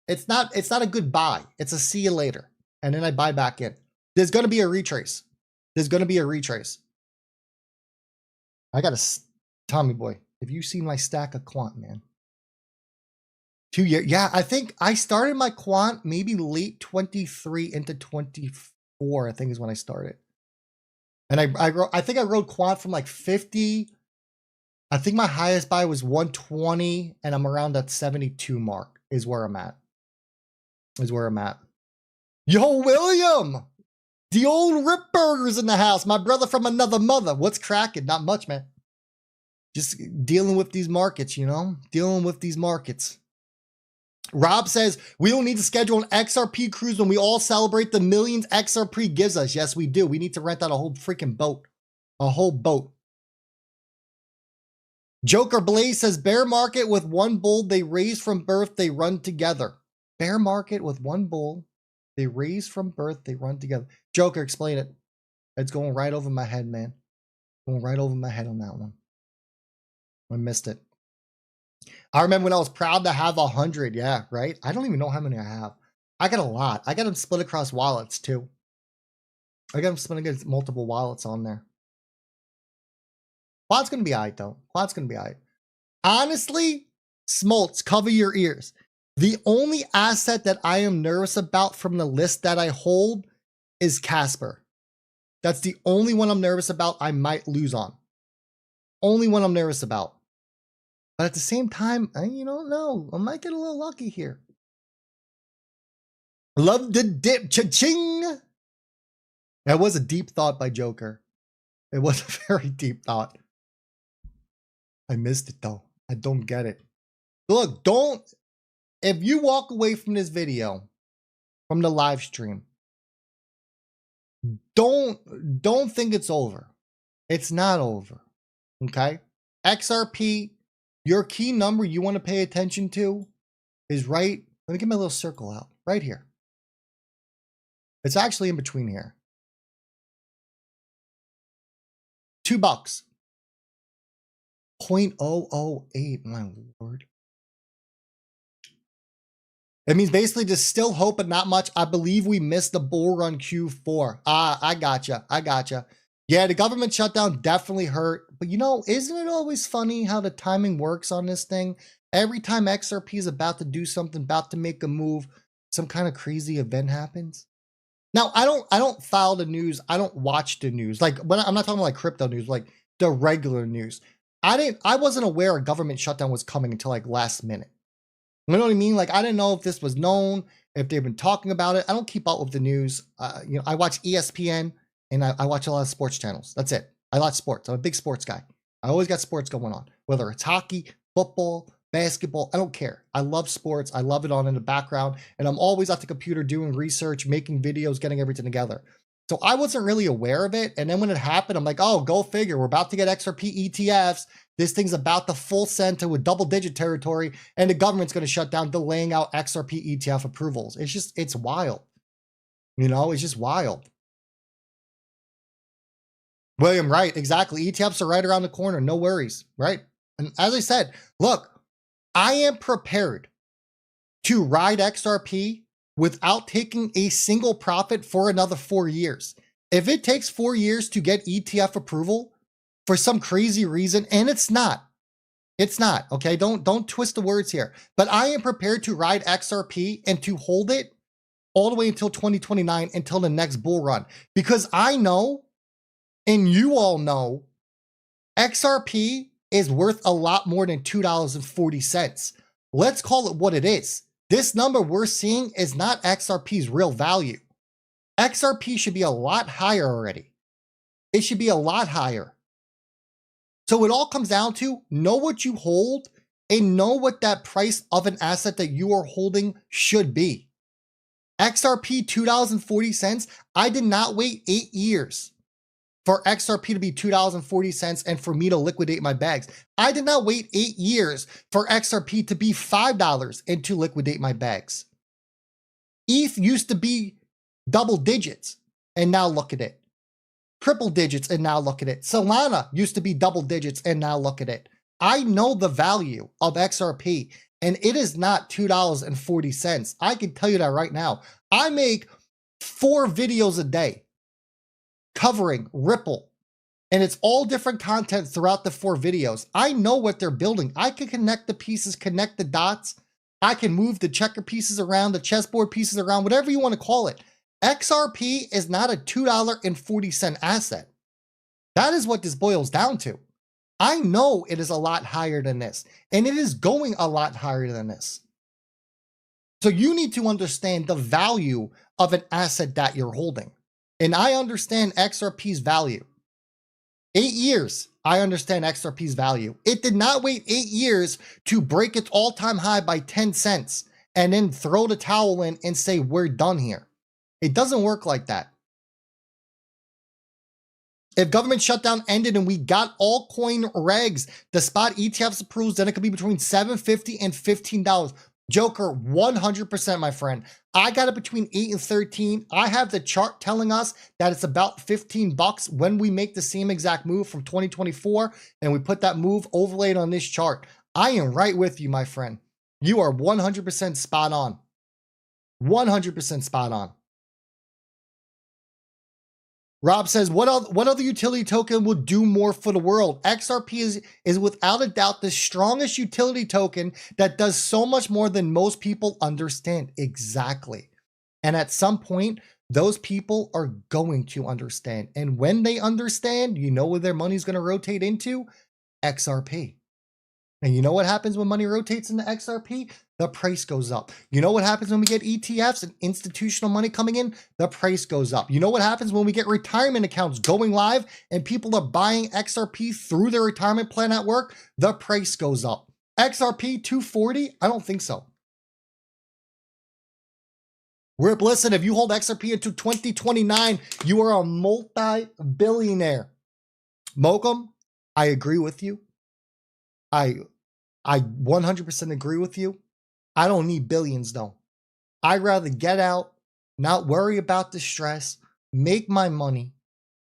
It's not a good buy. It's a see you later. And then I buy back in. There's going to be a retrace. There's going to be a retrace. I got a Tommy boy. Have you seen my stack of quant, man? 2 years. Yeah, I think I started my quant maybe late 23 into 24, I think is when I started. And I think I rode quant from like 50. I think my highest buy was 120, and I'm around that 72 mark is where I'm at. Yo, William! The old Rip Burger's in the house. My brother from another mother. What's cracking? Not much, man. Just dealing with these markets, you know? Dealing with these markets. Rob says, we don't need to schedule an XRP cruise when we all celebrate the millions XRP gives us. Yes, we do. We need to rent out a whole freaking boat. A whole boat. Joker Blaze says, bear market with one bull they raise from birth, they run together. Bear market with one bull they raise from birth, they run together. Joker, explain it. It's going right over my head, man. Going right over my head on that one. I missed it. I remember when I was proud to have 100. Yeah, right? I don't even know how many I have. I got a lot. I got them split across wallets, too. I got them split against multiple wallets on there. Quad's going to be all right, though. Quad's going to be all right. Honestly, Smoltz, cover your ears. The only asset that I am nervous about from the list that I hold is Casper. That's the only one I'm nervous about I might lose on. Only one I'm nervous about. But at the same time, you don't know. I might get a little lucky here. Love the dip. Cha-ching. That was a deep thought by Joker. It was a very deep thought. I missed it, though. I don't get it. Look, if you walk away from this video, from the live stream, don't think it's over. It's not over. Okay? XRP, your key number you want to pay attention to is right. Let me get my little circle out. Right here. It's actually in between here. $2. 0.008, my lord. It means basically just still hope, but not much. I believe we missed the bull run Q4. I gotcha. Yeah, the government shutdown definitely hurt. But you know, isn't it always funny how the timing works on this thing? Every time XRP is about to do something, about to make a move, some kind of crazy event happens. Now, I don't follow the news. I don't watch the news. Like, when I'm not talking about like crypto news, like the regular news. I wasn't aware a government shutdown was coming until like last minute. You know what I mean? Like, I didn't know if this was known, if they've been talking about it. I don't keep up with the news. You know, I watch ESPN and I watch a lot of sports channels. That's it. I like sports. I'm a big sports guy. I always got sports going on, whether it's hockey, football, basketball. I don't care. I love sports. I love it on in the background. And I'm always at the computer doing research, making videos, getting everything together. So I wasn't really aware of it. And then when it happened, I'm like, oh, go figure. We're about to get XRP ETFs. This thing's about to full send to a double-digit territory, and the government's going to shut down, delaying out XRP ETF approvals. It's wild. You know, it's just wild. William, right, exactly. ETFs are right around the corner. No worries, right? And as I said, look, I am prepared to ride XRP without taking a single profit for another 4 years. If it takes 4 years to get ETF approval for some crazy reason, and it's not, okay? Don't twist the words here. But I am prepared to ride XRP and to hold it all the way until 2029, until the next bull run. Because I know, and you all know, XRP is worth a lot more than $2.40. Let's call it what it is. This number we're seeing is not XRP's real value. XRP should be a lot higher already. It should be a lot higher. So it all comes down to know what you hold and know what that price of an asset that you are holding should be. XRP $2.40. I did not wait 8 years for XRP to be $2.40 and for me to liquidate my bags. I did not wait 8 years for XRP to be $5 and to liquidate my bags. ETH used to be double digits, and now look at it. Triple digits, and now look at it. Solana used to be double digits, and now look at it. I know the value of XRP, and it is not $2.40. I can tell you that right now. I make 4 videos a day covering Ripple, and it's all different content throughout the 4 videos. I know what they're building. I can connect the pieces, connect the dots. I can move the checker pieces around, the chessboard pieces around, whatever you want to call it. XRP is not a $2.40 asset. That is what this boils down to. I know it is a lot higher than this, and it is going a lot higher than this. So you need to understand the value of an asset that you're holding. And I understand XRP's value. 8 years, I understand XRP's value. It did not wait 8 years to break its all-time high by 10 cents and then throw the towel in and say, we're done here. It doesn't work like that. If government shutdown ended and we got all coin regs, the spot ETFs approved, then it could be between $7.50 and $15. Joker, 100%, my friend. I got it between 8 and 13. I have the chart telling us that it's about $15 when we make the same exact move from 2024, and we put that move overlaid on this chart. I am right with you, my friend. You are 100% spot on. 100% spot on. Rob says, what other utility token will do more for the world? XRP is without a doubt the strongest utility token that does so much more than most people understand. Exactly. And at some point, those people are going to understand. And when they understand, you know where their money's going to rotate into? XRP. And you know what happens when money rotates into XRP? The price goes up. You know what happens when we get ETFs and institutional money coming in? The price goes up. You know what happens when we get retirement accounts going live and people are buying XRP through their retirement plan at work? The price goes up. XRP 240? I don't think so. Rip, listen, if you hold XRP into 2029, you are a multi-billionaire. Mokum, I agree with you. I 100% agree with you. I don't need billions though. I'd rather get out, not worry about the stress, make my money,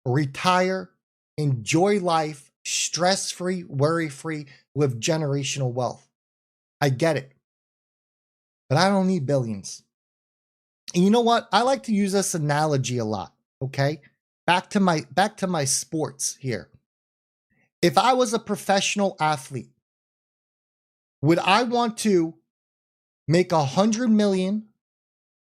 retire, enjoy life, stress-free, worry-free, with generational wealth. I get it. But I don't need billions. And you know what? I like to use this analogy a lot, okay? Back to my sports here. If I was a professional athlete, would I want to make 100 million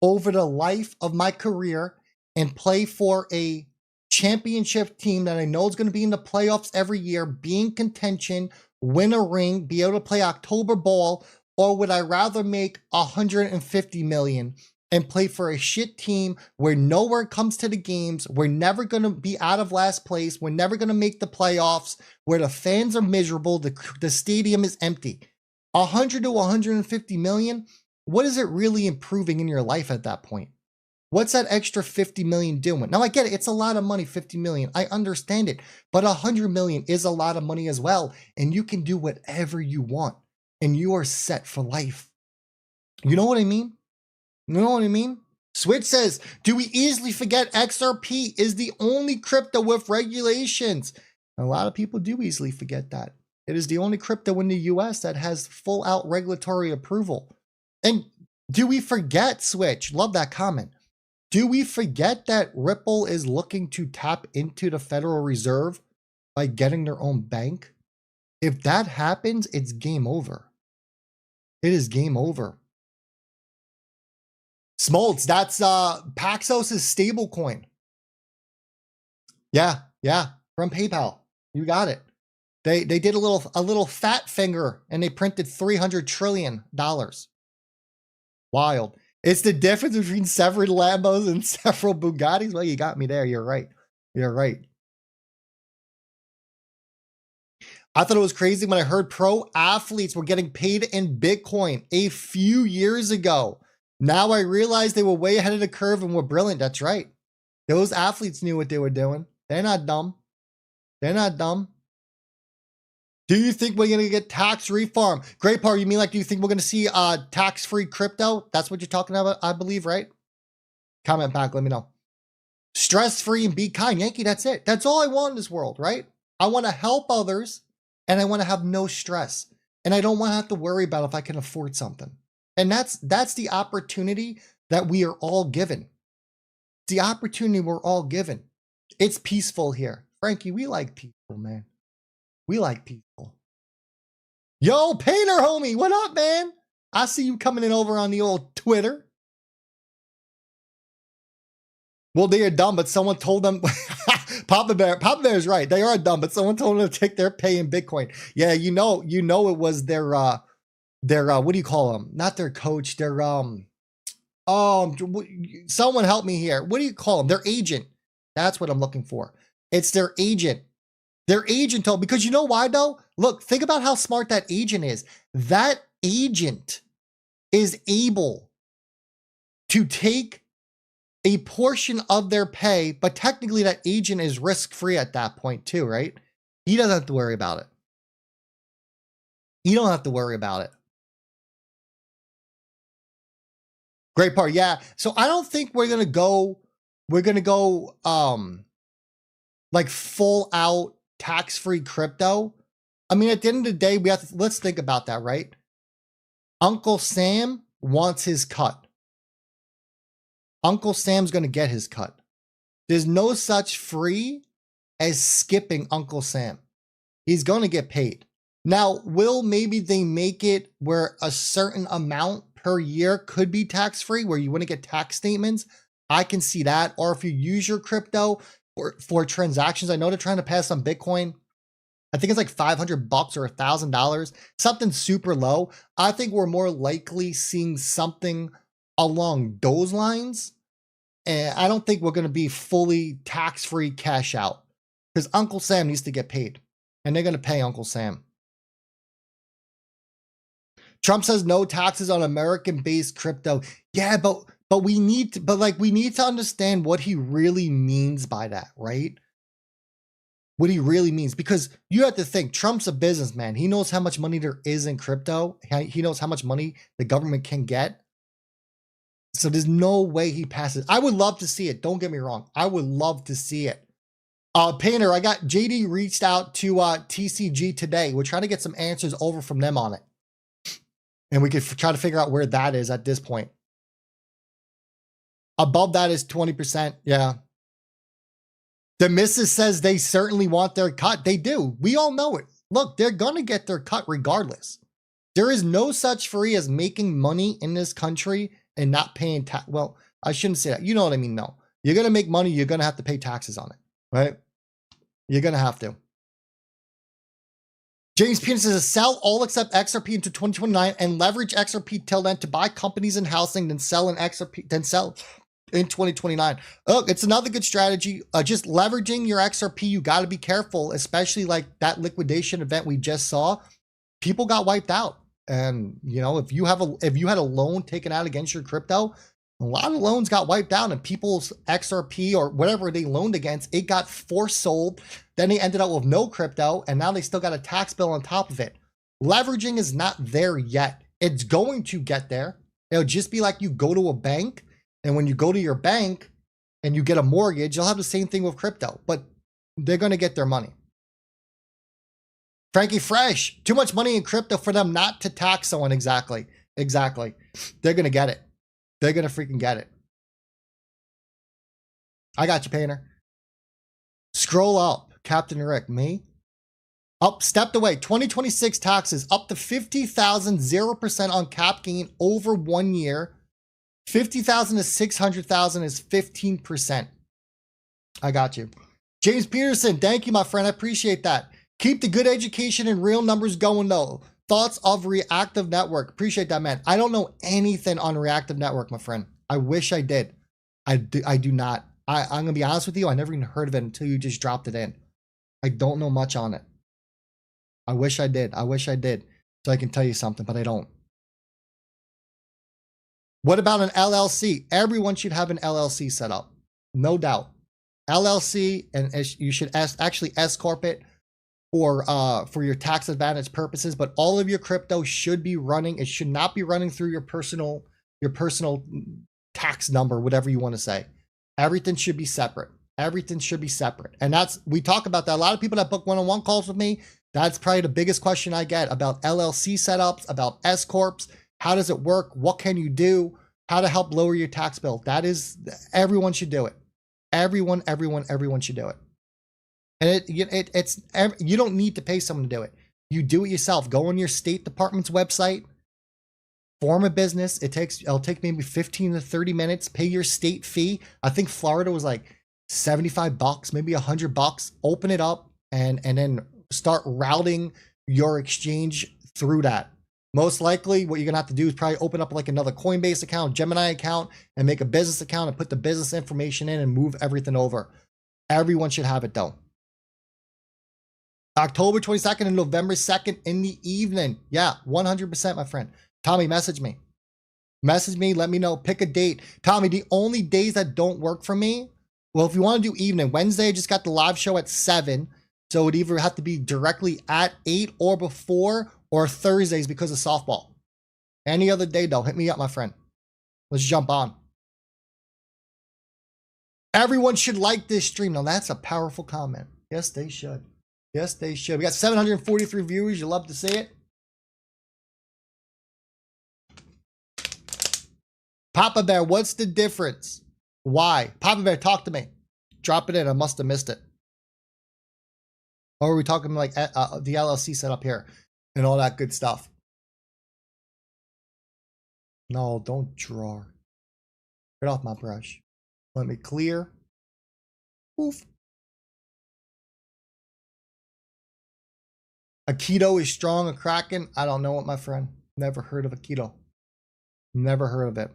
over the life of my career and play for a championship team that I know is going to be in the playoffs every year, be in contention, win a ring, be able to play October ball? Or would I rather make 150 million and play for a shit team where nowhere comes to the games, we're never going to be out of last place, we're never going to make the playoffs, where the fans are miserable, the stadium is empty? 100 to 150 million, what is it really improving in your life at that point? What's that extra 50 million doing? Now, I get it. It's a lot of money, 50 million. I understand it. But 100 million is a lot of money as well. And you can do whatever you want. And you are set for life. You know what I mean? You know what I mean? Switch says, do we easily forget XRP is the only crypto with regulations? And a lot of people do easily forget that. It is the only crypto in the US that has full out regulatory approval. And do we forget, Switch? Love that comment. Do we forget that Ripple is looking to tap into the Federal Reserve by getting their own bank? If that happens, it's game over. It is game over. Smoltz, that's Paxos' stablecoin. Yeah, from PayPal. You got it. They did a little fat finger and they printed $300 trillion. Wild. It's the difference between several Lambos and several Bugattis. Well, you got me there. You're right. You're right. I thought it was crazy when I heard pro athletes were getting paid in Bitcoin a few years ago. Now I realize they were way ahead of the curve and were brilliant. That's right. Those athletes knew what they were doing. They're not dumb. They're not dumb. Do you think we're going to get tax reform? Great part. You mean like, do you think we're going to see tax-free crypto? That's what you're talking about, I believe, right? Comment back. Let me know. Stress-free and be kind. Yankee, that's it. That's all I want in this world, right? I want to help others and I want to have no stress. And I don't want to have to worry about if I can afford something. And that's the opportunity that we are all given. The opportunity we're all given. It's peaceful here. Frankie, we like people, man. We like people. Yo, Painter homie, what up, man? I see you coming in over on the old Twitter. Well, they are dumb, but someone told them. Papa Bear is right. They are dumb, but someone told them to take their pay in Bitcoin. Yeah, you know, it was their what do you call them? Not their coach. Their someone help me here. What do you call them? Their agent. That's what I'm looking for. It's their agent. Their agent told, because you know why though? Look, think about how smart that agent is. That agent is able to take a portion of their pay, but technically that agent is risk-free at that point too, right? He doesn't have to worry about it. You don't have to worry about it. Great part. Yeah. So I don't think we're going to go like full out tax-free crypto. I mean, at the end of the day, let's think about that, right? Uncle Sam wants his cut. Uncle Sam's going to get his cut. There's no such free as skipping Uncle Sam. He's going to get paid. Now, will maybe they make it where a certain amount per year could be tax-free, where you wouldn't get tax statements? I can see that. Or if you use your crypto for transactions, I know they're trying to pass on Bitcoin. I think it's like $500 or $1,000, something super low. I think we're more likely seeing something along those lines. And I don't think we're going to be fully tax-free cash out, because Uncle Sam needs to get paid and they're going to pay Uncle Sam. Trump says no taxes on American-based crypto. Yeah, but we need to understand what he really means by that, right? What he really means, because you have to think Trump's a businessman. He knows how much money there is in crypto. He knows how much money the government can get. So there's no way he passes. I would love to see it. Don't get me wrong. I would love to see it. Painter, I got JD reached out to TCG today. We're trying to get some answers over from them on it. And we could try to figure out where that is at this point. Above that is 20%. Yeah. The missus says they certainly want their cut. They do. We all know it. Look, they're going to get their cut regardless. There is no such free as making money in this country and not paying tax. Well, I shouldn't say that. You know what I mean? No. You're going to make money. You're going to have to pay taxes on it, right? You're going to have to. James Peterson says, sell all except XRP into 2029 and leverage XRP till then to buy companies in housing, then sell in XRP, then sell in 2029. Oh, it's another good strategy. Just leveraging your XRP, you got to be careful, especially like that liquidation event we just saw. People got wiped out. And you know, if you had a loan taken out against your crypto, a lot of loans got wiped out and people's XRP or whatever they loaned against, it got force sold. Then they ended up with no crypto and now they still got a tax bill on top of it. Leveraging is not there yet. It's going to get there. It'll just be like you go to a bank, and when you go to your bank and you get a mortgage, you'll have the same thing with crypto, but they're going to get their money. Frankie Fresh, too much money in crypto for them not to tax someone. Exactly. They're going to get it. They're going to freaking get it. I got you, Painter. Scroll up. Captain Rick, me? Up, stepped away. 2026 taxes up to 50,000, 0% on cap gain over 1 year. 50,000 to 600,000 is 15%. I got you. James Peterson, thank you, my friend. I appreciate that. Keep the good education and real numbers going, though. Thoughts of reactive network. Appreciate that, man. I don't know anything on reactive network, my friend. I wish I did. I do not. I'm going to be honest with you. I never even heard of it until you just dropped it in. I don't know much on it. I wish I did. So I can tell you something, but I don't. What about an LLC? Everyone should have an LLC set up. No doubt. LLC, and you should actually S-corp it for your tax advantage purposes, but all of your crypto should be running. It should not be running through your personal tax number, whatever you want to say. Everything should be separate. And we talk about that. A lot of people that book one-on-one calls with me, that's probably the biggest question I get about LLC setups, about S-corps. How does it work? What can you do? How to help lower your tax bill? That is, everyone should do it. Everyone should do it. And it's you don't need to pay someone to do it. You do it yourself. Go on your state department's website, form a business. It'll take maybe 15 to 30 minutes. Pay your state fee. I think Florida was like $75, maybe $100. Open it up and then start routing your exchange through that. Most likely what you're gonna have to do is probably open up like another Coinbase account, Gemini account, and make a business account and put the business information in and move everything over. Everyone should have it though. October 22nd and November 2nd in the evening. Yeah, 100%, my friend. Tommy, message me. Let me know. Pick a date. Tommy, the only days that don't work for me, well, if you want to do evening, Wednesday, I just got the live show at 7. So it would either have to be directly at 8 or before, or Thursdays because of softball. Any other day, though, hit me up, my friend. Let's jump on. Everyone should like this stream. Now, that's a powerful comment. Yes, they should. We got 743 viewers. You love to see it. Papa Bear, what's the difference? Why? Papa Bear, talk to me. Drop it in. I must have missed it. Or are we talking like the LLC setup here and all that good stuff? No, don't draw. Get off my brush. Let me clear. Oof. Aikido is strong, a Kraken. I don't know it, my friend. Never heard of Aikido. Never heard of it.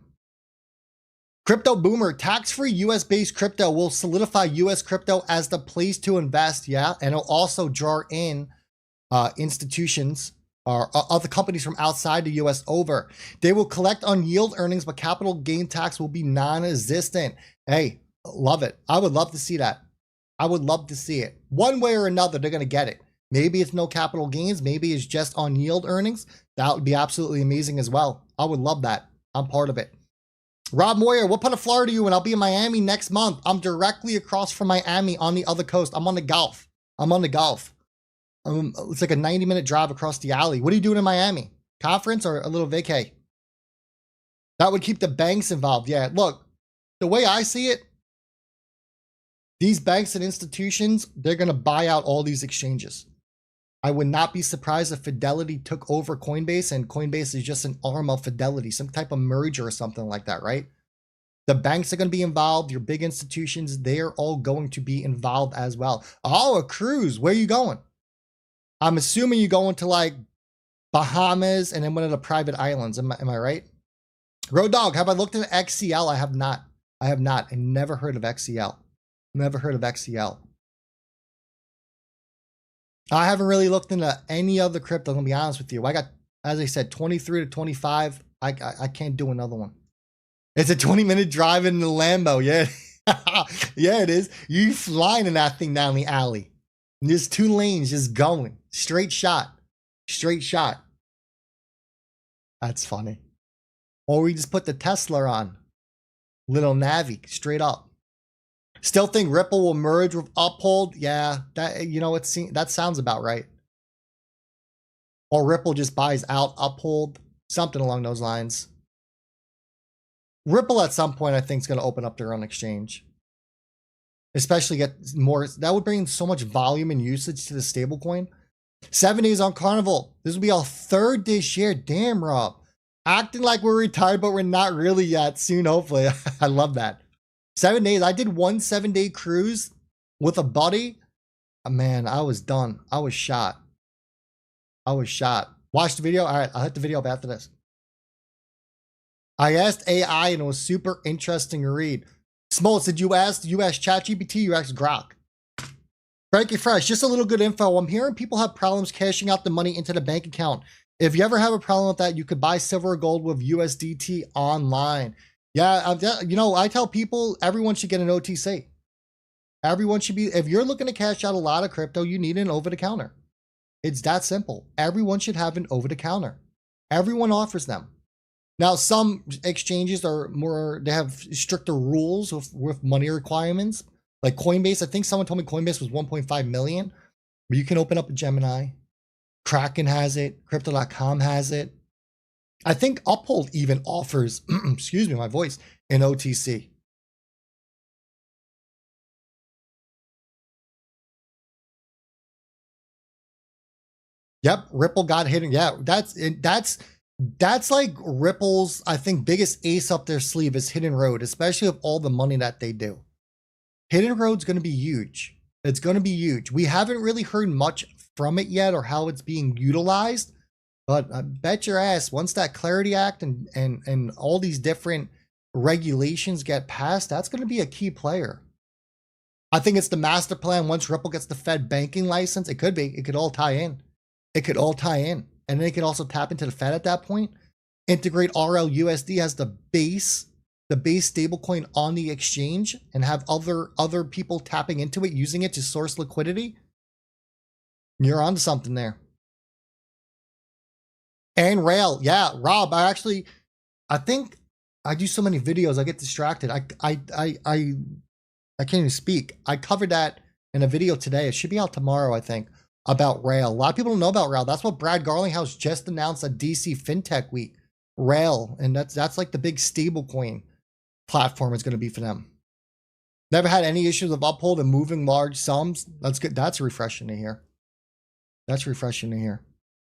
Crypto Boomer, tax-free US-based crypto will solidify US crypto as the place to invest, yeah? And it'll also draw in institutions or other companies from outside the US over. They will collect on yield earnings, but capital gain tax will be non-existent. Hey, love it. I would love to see that. I would love to see it. One way or another, they're going to get it. Maybe it's no capital gains. Maybe it's just on yield earnings. That would be absolutely amazing as well. I would love that. I'm part of it. Rob Moyer, what part of Florida are you in? I'll be in Miami next month. I'm directly across from Miami on the other coast. I'm on the Gulf. It's like a 90-minute drive across the alley. What are you doing in Miami? Conference or a little vacay? That would keep the banks involved. Yeah, look, the way I see it, these banks and institutions, they're going to buy out all these exchanges. I would not be surprised if Fidelity took over Coinbase and Coinbase is just an arm of Fidelity, some type of merger or something like that, right? The banks are going to be involved. Your big institutions, they're all going to be involved as well. Oh, a cruise. Where are you going? I'm assuming you're going to like Bahamas and then one of the private islands. Am I right? Road Dog, have I looked at XCL? I have not. I never heard of XCL. Never heard of XCL. I haven't really looked into any other crypto, I'm gonna be honest with you. I got, as I said, 23 to 25. I can't do another one. It's a 20-minute drive in the Lambo. Yeah. Yeah, it is. You flying in that thing down the alley. And there's 2 lanes just going. Straight shot. Straight shot. That's funny. Or we just put the Tesla on. Little Navi, straight up. Still think Ripple will merge with Uphold? Yeah, that, you know, that sounds about right. Or Ripple just buys out Uphold, something along those lines. Ripple at some point, I think, is going to open up their own exchange. Especially get more, that would bring so much volume and usage to the stablecoin. 7 days on Carnival. This will be our 3rd this year. Damn, Rob. Acting like we're retired, but we're not really yet. Soon, hopefully. I love that. 7 days. I did one 7-day cruise with a buddy. Oh, man, I was done. I was shot. Watch the video. All right, I'll hit the video up after this. I asked AI and it was super interesting to read. Smoltz, did you ask ChatGPT? You asked Grok. Frankie Fresh, just a little good info. I'm hearing people have problems cashing out the money into the bank account. If you ever have a problem with that, you could buy silver or gold with USDT online. Yeah, you know, I tell people everyone should get an OTC. Everyone should be, if you're looking to cash out a lot of crypto, you need an over-the-counter. It's that simple. Everyone should have an over-the-counter. Everyone offers them. Now, some exchanges are more, they have stricter rules with money requirements. Like Coinbase, I think someone told me Coinbase was 1.5 million. But you can open up a Gemini. Kraken has it. Crypto.com has it. I think Uphold even offers, excuse me, my voice, an OTC. Yep, Ripple got hidden. Yeah, that's like Ripple's, I think, biggest ace up their sleeve is Hidden Road, especially with all the money that they do. Hidden Road's going to be huge. It's going to be huge. We haven't really heard much from it yet or how it's being utilized, but I bet your ass once that Clarity Act and all these different regulations get passed, that's going to be a key player. I think it's the master plan. Once Ripple gets the Fed banking license, it could be. It could all tie in. It could all tie in. And then they could also tap into the Fed at that point. Integrate RLUSD as the base stablecoin on the exchange and have other people tapping into it, using it to source liquidity. You're onto something there. And Rail, yeah, Rob, I think I do so many videos, I get distracted. I can't even speak. I covered that in a video today. It should be out tomorrow, I think, about Rail. A lot of people don't know about Rail. That's what Brad Garlinghouse just announced at DC FinTech Week. Rail, and that's like the big stablecoin platform is going to be for them. Never had any issues with Uphold and moving large sums. That's good. That's refreshing to hear. That's refreshing to hear.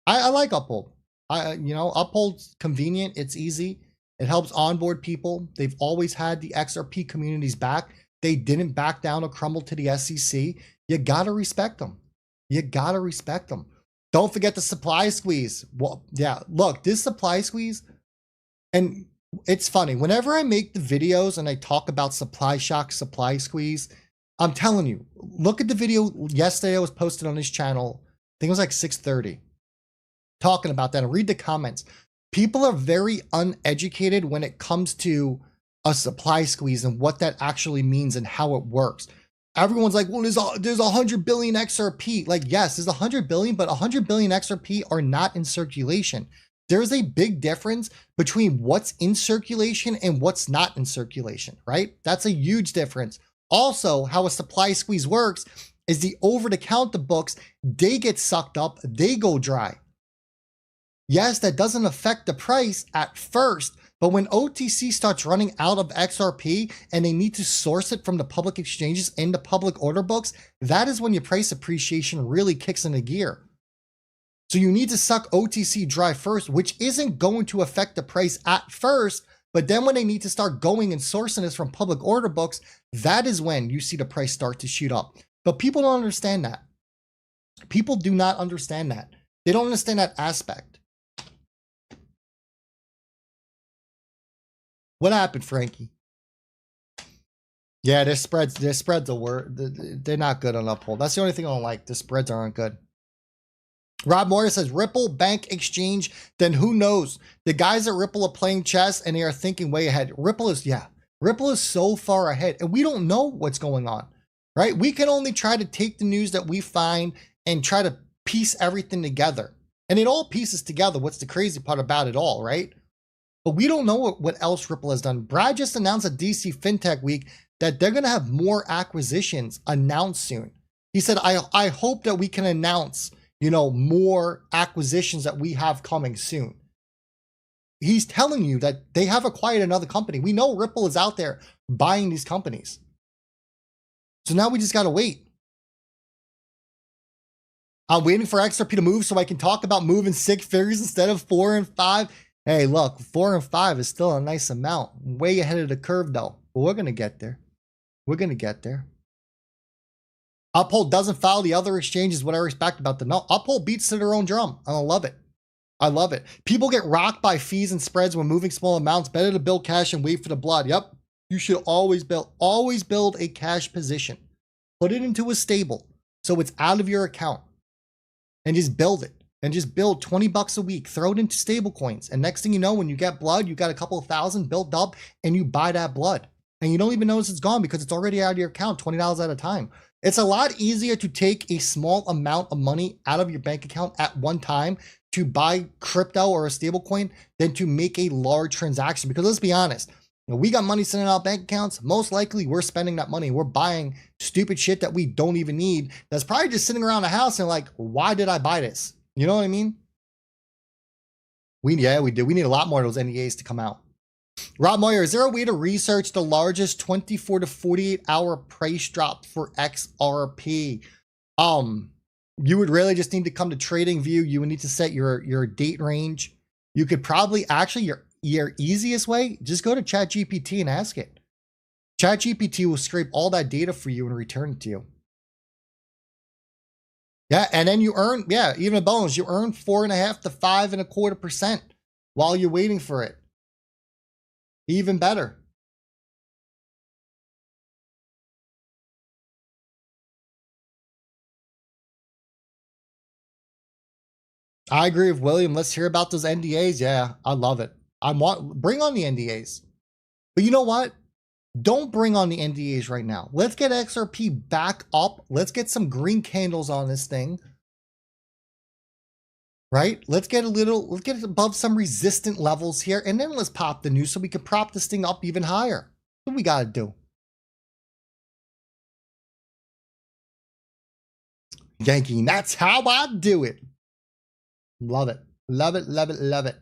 I like Uphold. Uphold's convenient. It's easy. It helps onboard people. They've always had the XRP communities back. They didn't back down or crumble to the SEC. You got to respect them. You got to respect them. Don't forget the supply squeeze. Well, yeah, look, this supply squeeze, and it's funny. Whenever I make the videos and I talk about supply shock, supply squeeze, I'm telling you, look at the video yesterday I was posted on this channel. I think it was like 6:30. Talking about that and read the comments. People are very uneducated when it comes to a supply squeeze and what that actually means and how it works. Everyone's like, well, there's 100 billion XRP. Like, yes, there's 100 billion, but 100 billion XRP are not in circulation. There's a big difference between what's in circulation and what's not in circulation, right? That's a huge difference. Also, how a supply squeeze works is the over-the-counter books, they get sucked up, they go dry. Yes, that doesn't affect the price at first, but when OTC starts running out of XRP and they need to source it from the public exchanges in the public order books, that is when your price appreciation really kicks into gear. So you need to suck OTC dry first, which isn't going to affect the price at first, but then when they need to start going and sourcing this from public order books, that is when you see the price start to shoot up. But people don't understand that. People do not understand that. They don't understand that aspect. What happened, Frankie? Yeah, their spreads are worse. They're not good on Uphold. That's the only thing I don't like. The spreads aren't good. Rob Moyer says, Ripple, bank, exchange, then who knows? The guys at Ripple are playing chess and they are thinking way ahead. Ripple is so far ahead and we don't know what's going on, right? We can only try to take the news that we find and try to piece everything together. And it all pieces together. What's the crazy part about it all, right? But we don't know what else Ripple has done. Brad just announced at DC FinTech Week that they're going to have more acquisitions announced soon. He said, I hope that we can announce, you know, more acquisitions that we have coming soon. He's telling you that they have acquired another company. We know Ripple is out there buying these companies. So now we just got to wait. I'm waiting for XRP to move so I can talk about moving 6 figures instead of 4 and 5. Hey, look, 4 and 5 is still a nice amount. Way ahead of the curve, though. But we're going to get there. We're going to get there. Uphold doesn't follow the other exchanges, what I respect about them. No, Uphold beats to their own drum. I love it. I love it. People get rocked by fees and spreads when moving small amounts. Better to build cash and wait for the blood. Yep. You should always build a cash position. Put it into a stable so it's out of your account. And just build it. And just build 20 bucks a week. Throw it into stable coins. And next thing you know, when you get blood, you got a couple of thousand built up and you buy that blood. And you don't even notice it's gone because it's already out of your account $20 at a time. It's a lot easier to take a small amount of money out of your bank account at one time to buy crypto or a stable coin than to make a large transaction. Because let's be honest, you know, we got money sitting in our bank accounts. Most likely we're spending that money. We're buying stupid shit that we don't even need. That's probably just sitting around the house and like, why did I buy this? You know what I mean? We do. We need a lot more of those NDAs to come out. Rob Moyer, is there a way to research the largest 24 to 48 hour price drop for XRP? You would really just need to come to TradingView. You would need to set your date range. You could probably actually your easiest way, just go to ChatGPT and ask it. ChatGPT will scrape all that data for you and return it to you. Yeah, and then you earn, even a bonus, you earn 4.5 to 5.25% while you're waiting for it. Even better. I agree with William. Let's hear about those NDAs. Yeah, I love it. Bring on the NDAs. But you know what? Don't bring on the NDAs right now. Let's get XRP back up. Let's get some green candles on this thing. Right? Let's get it above some resistant levels here. And then let's pop the news so we can prop this thing up even higher. What do we got to do? Yankee, that's how I do it. Love it. Love it, love it, love it.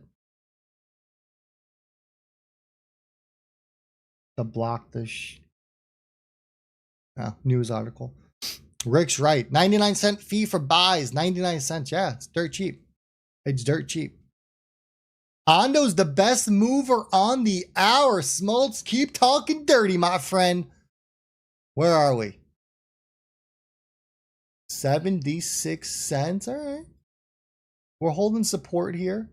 To block this news article. Rick's right. 99-cent fee for buys. 99 cents. Yeah, it's dirt cheap. It's dirt cheap. Hondo's the best mover on the hour. Smoltz, keep talking dirty, my friend. Where are we? 76 cents. All right. We're holding support here.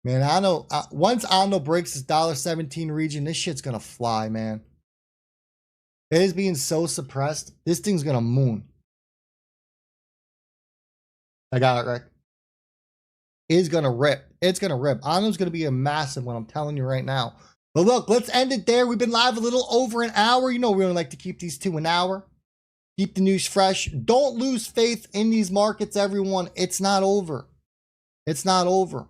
Man, I know once Ando breaks this $1.17 region, this shit's gonna fly, man. It is being so suppressed. This thing's gonna moon. I got it, Rick. It's gonna rip. It's gonna rip. Ando's gonna be a massive one, I'm telling you right now. But look, let's end it there. We've been live a little over an hour. You know we only like to keep these to an hour. Keep the news fresh. Don't lose faith in these markets, everyone. It's not over. It's not over.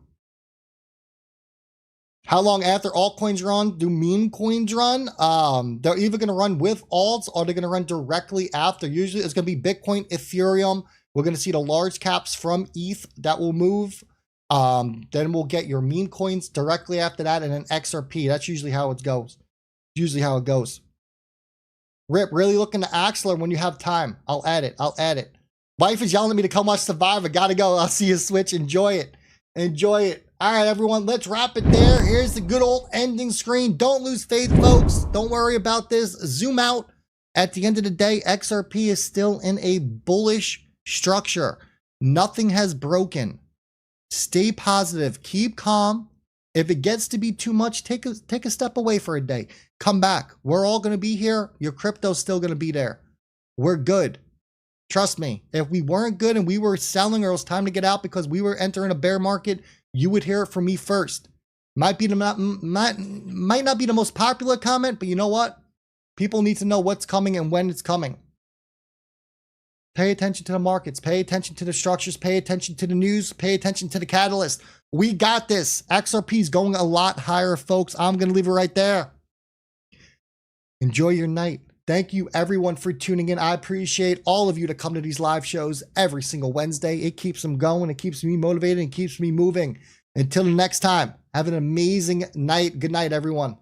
How long after altcoins run do meme coins run? They're either going to run with alts or they're going to run directly after. Usually it's going to be Bitcoin, Ethereum. We're going to see the large caps from ETH that will move. Then we'll get your meme coins directly after that, and then XRP. That's usually how it goes. Usually how it goes. Rip, really looking to Axler when you have time. I'll add it. I'll add it. Wife is yelling at me to come watch Survivor. Gotta go. I'll see you switch. Enjoy it. Enjoy it. All right, everyone, let's wrap it there. Here's the good old ending screen. Don't lose faith, folks. Don't worry about this. Zoom out. At the end of the day, XRP is still in a bullish structure. Nothing has broken. Stay positive. Keep calm. If it gets to be too much, take a step away for a day. Come back. We're all going to be here. Your crypto's still going to be there. We're good. Trust me. If we weren't good and we were selling or it was time to get out because we were entering a bear market, you would hear it from me first. Might not be the most popular comment, but you know what? People need to know what's coming and when it's coming. Pay attention to the markets. Pay attention to the structures. Pay attention to the news. Pay attention to the catalyst. We got this. XRP is going a lot higher, folks. I'm going to leave it right there. Enjoy your night. Thank you, everyone, for tuning in. I appreciate all of you to come to these live shows every single Wednesday. It keeps them going. It keeps me motivated and keeps me moving. Until the next time, have an amazing night. Good night, everyone.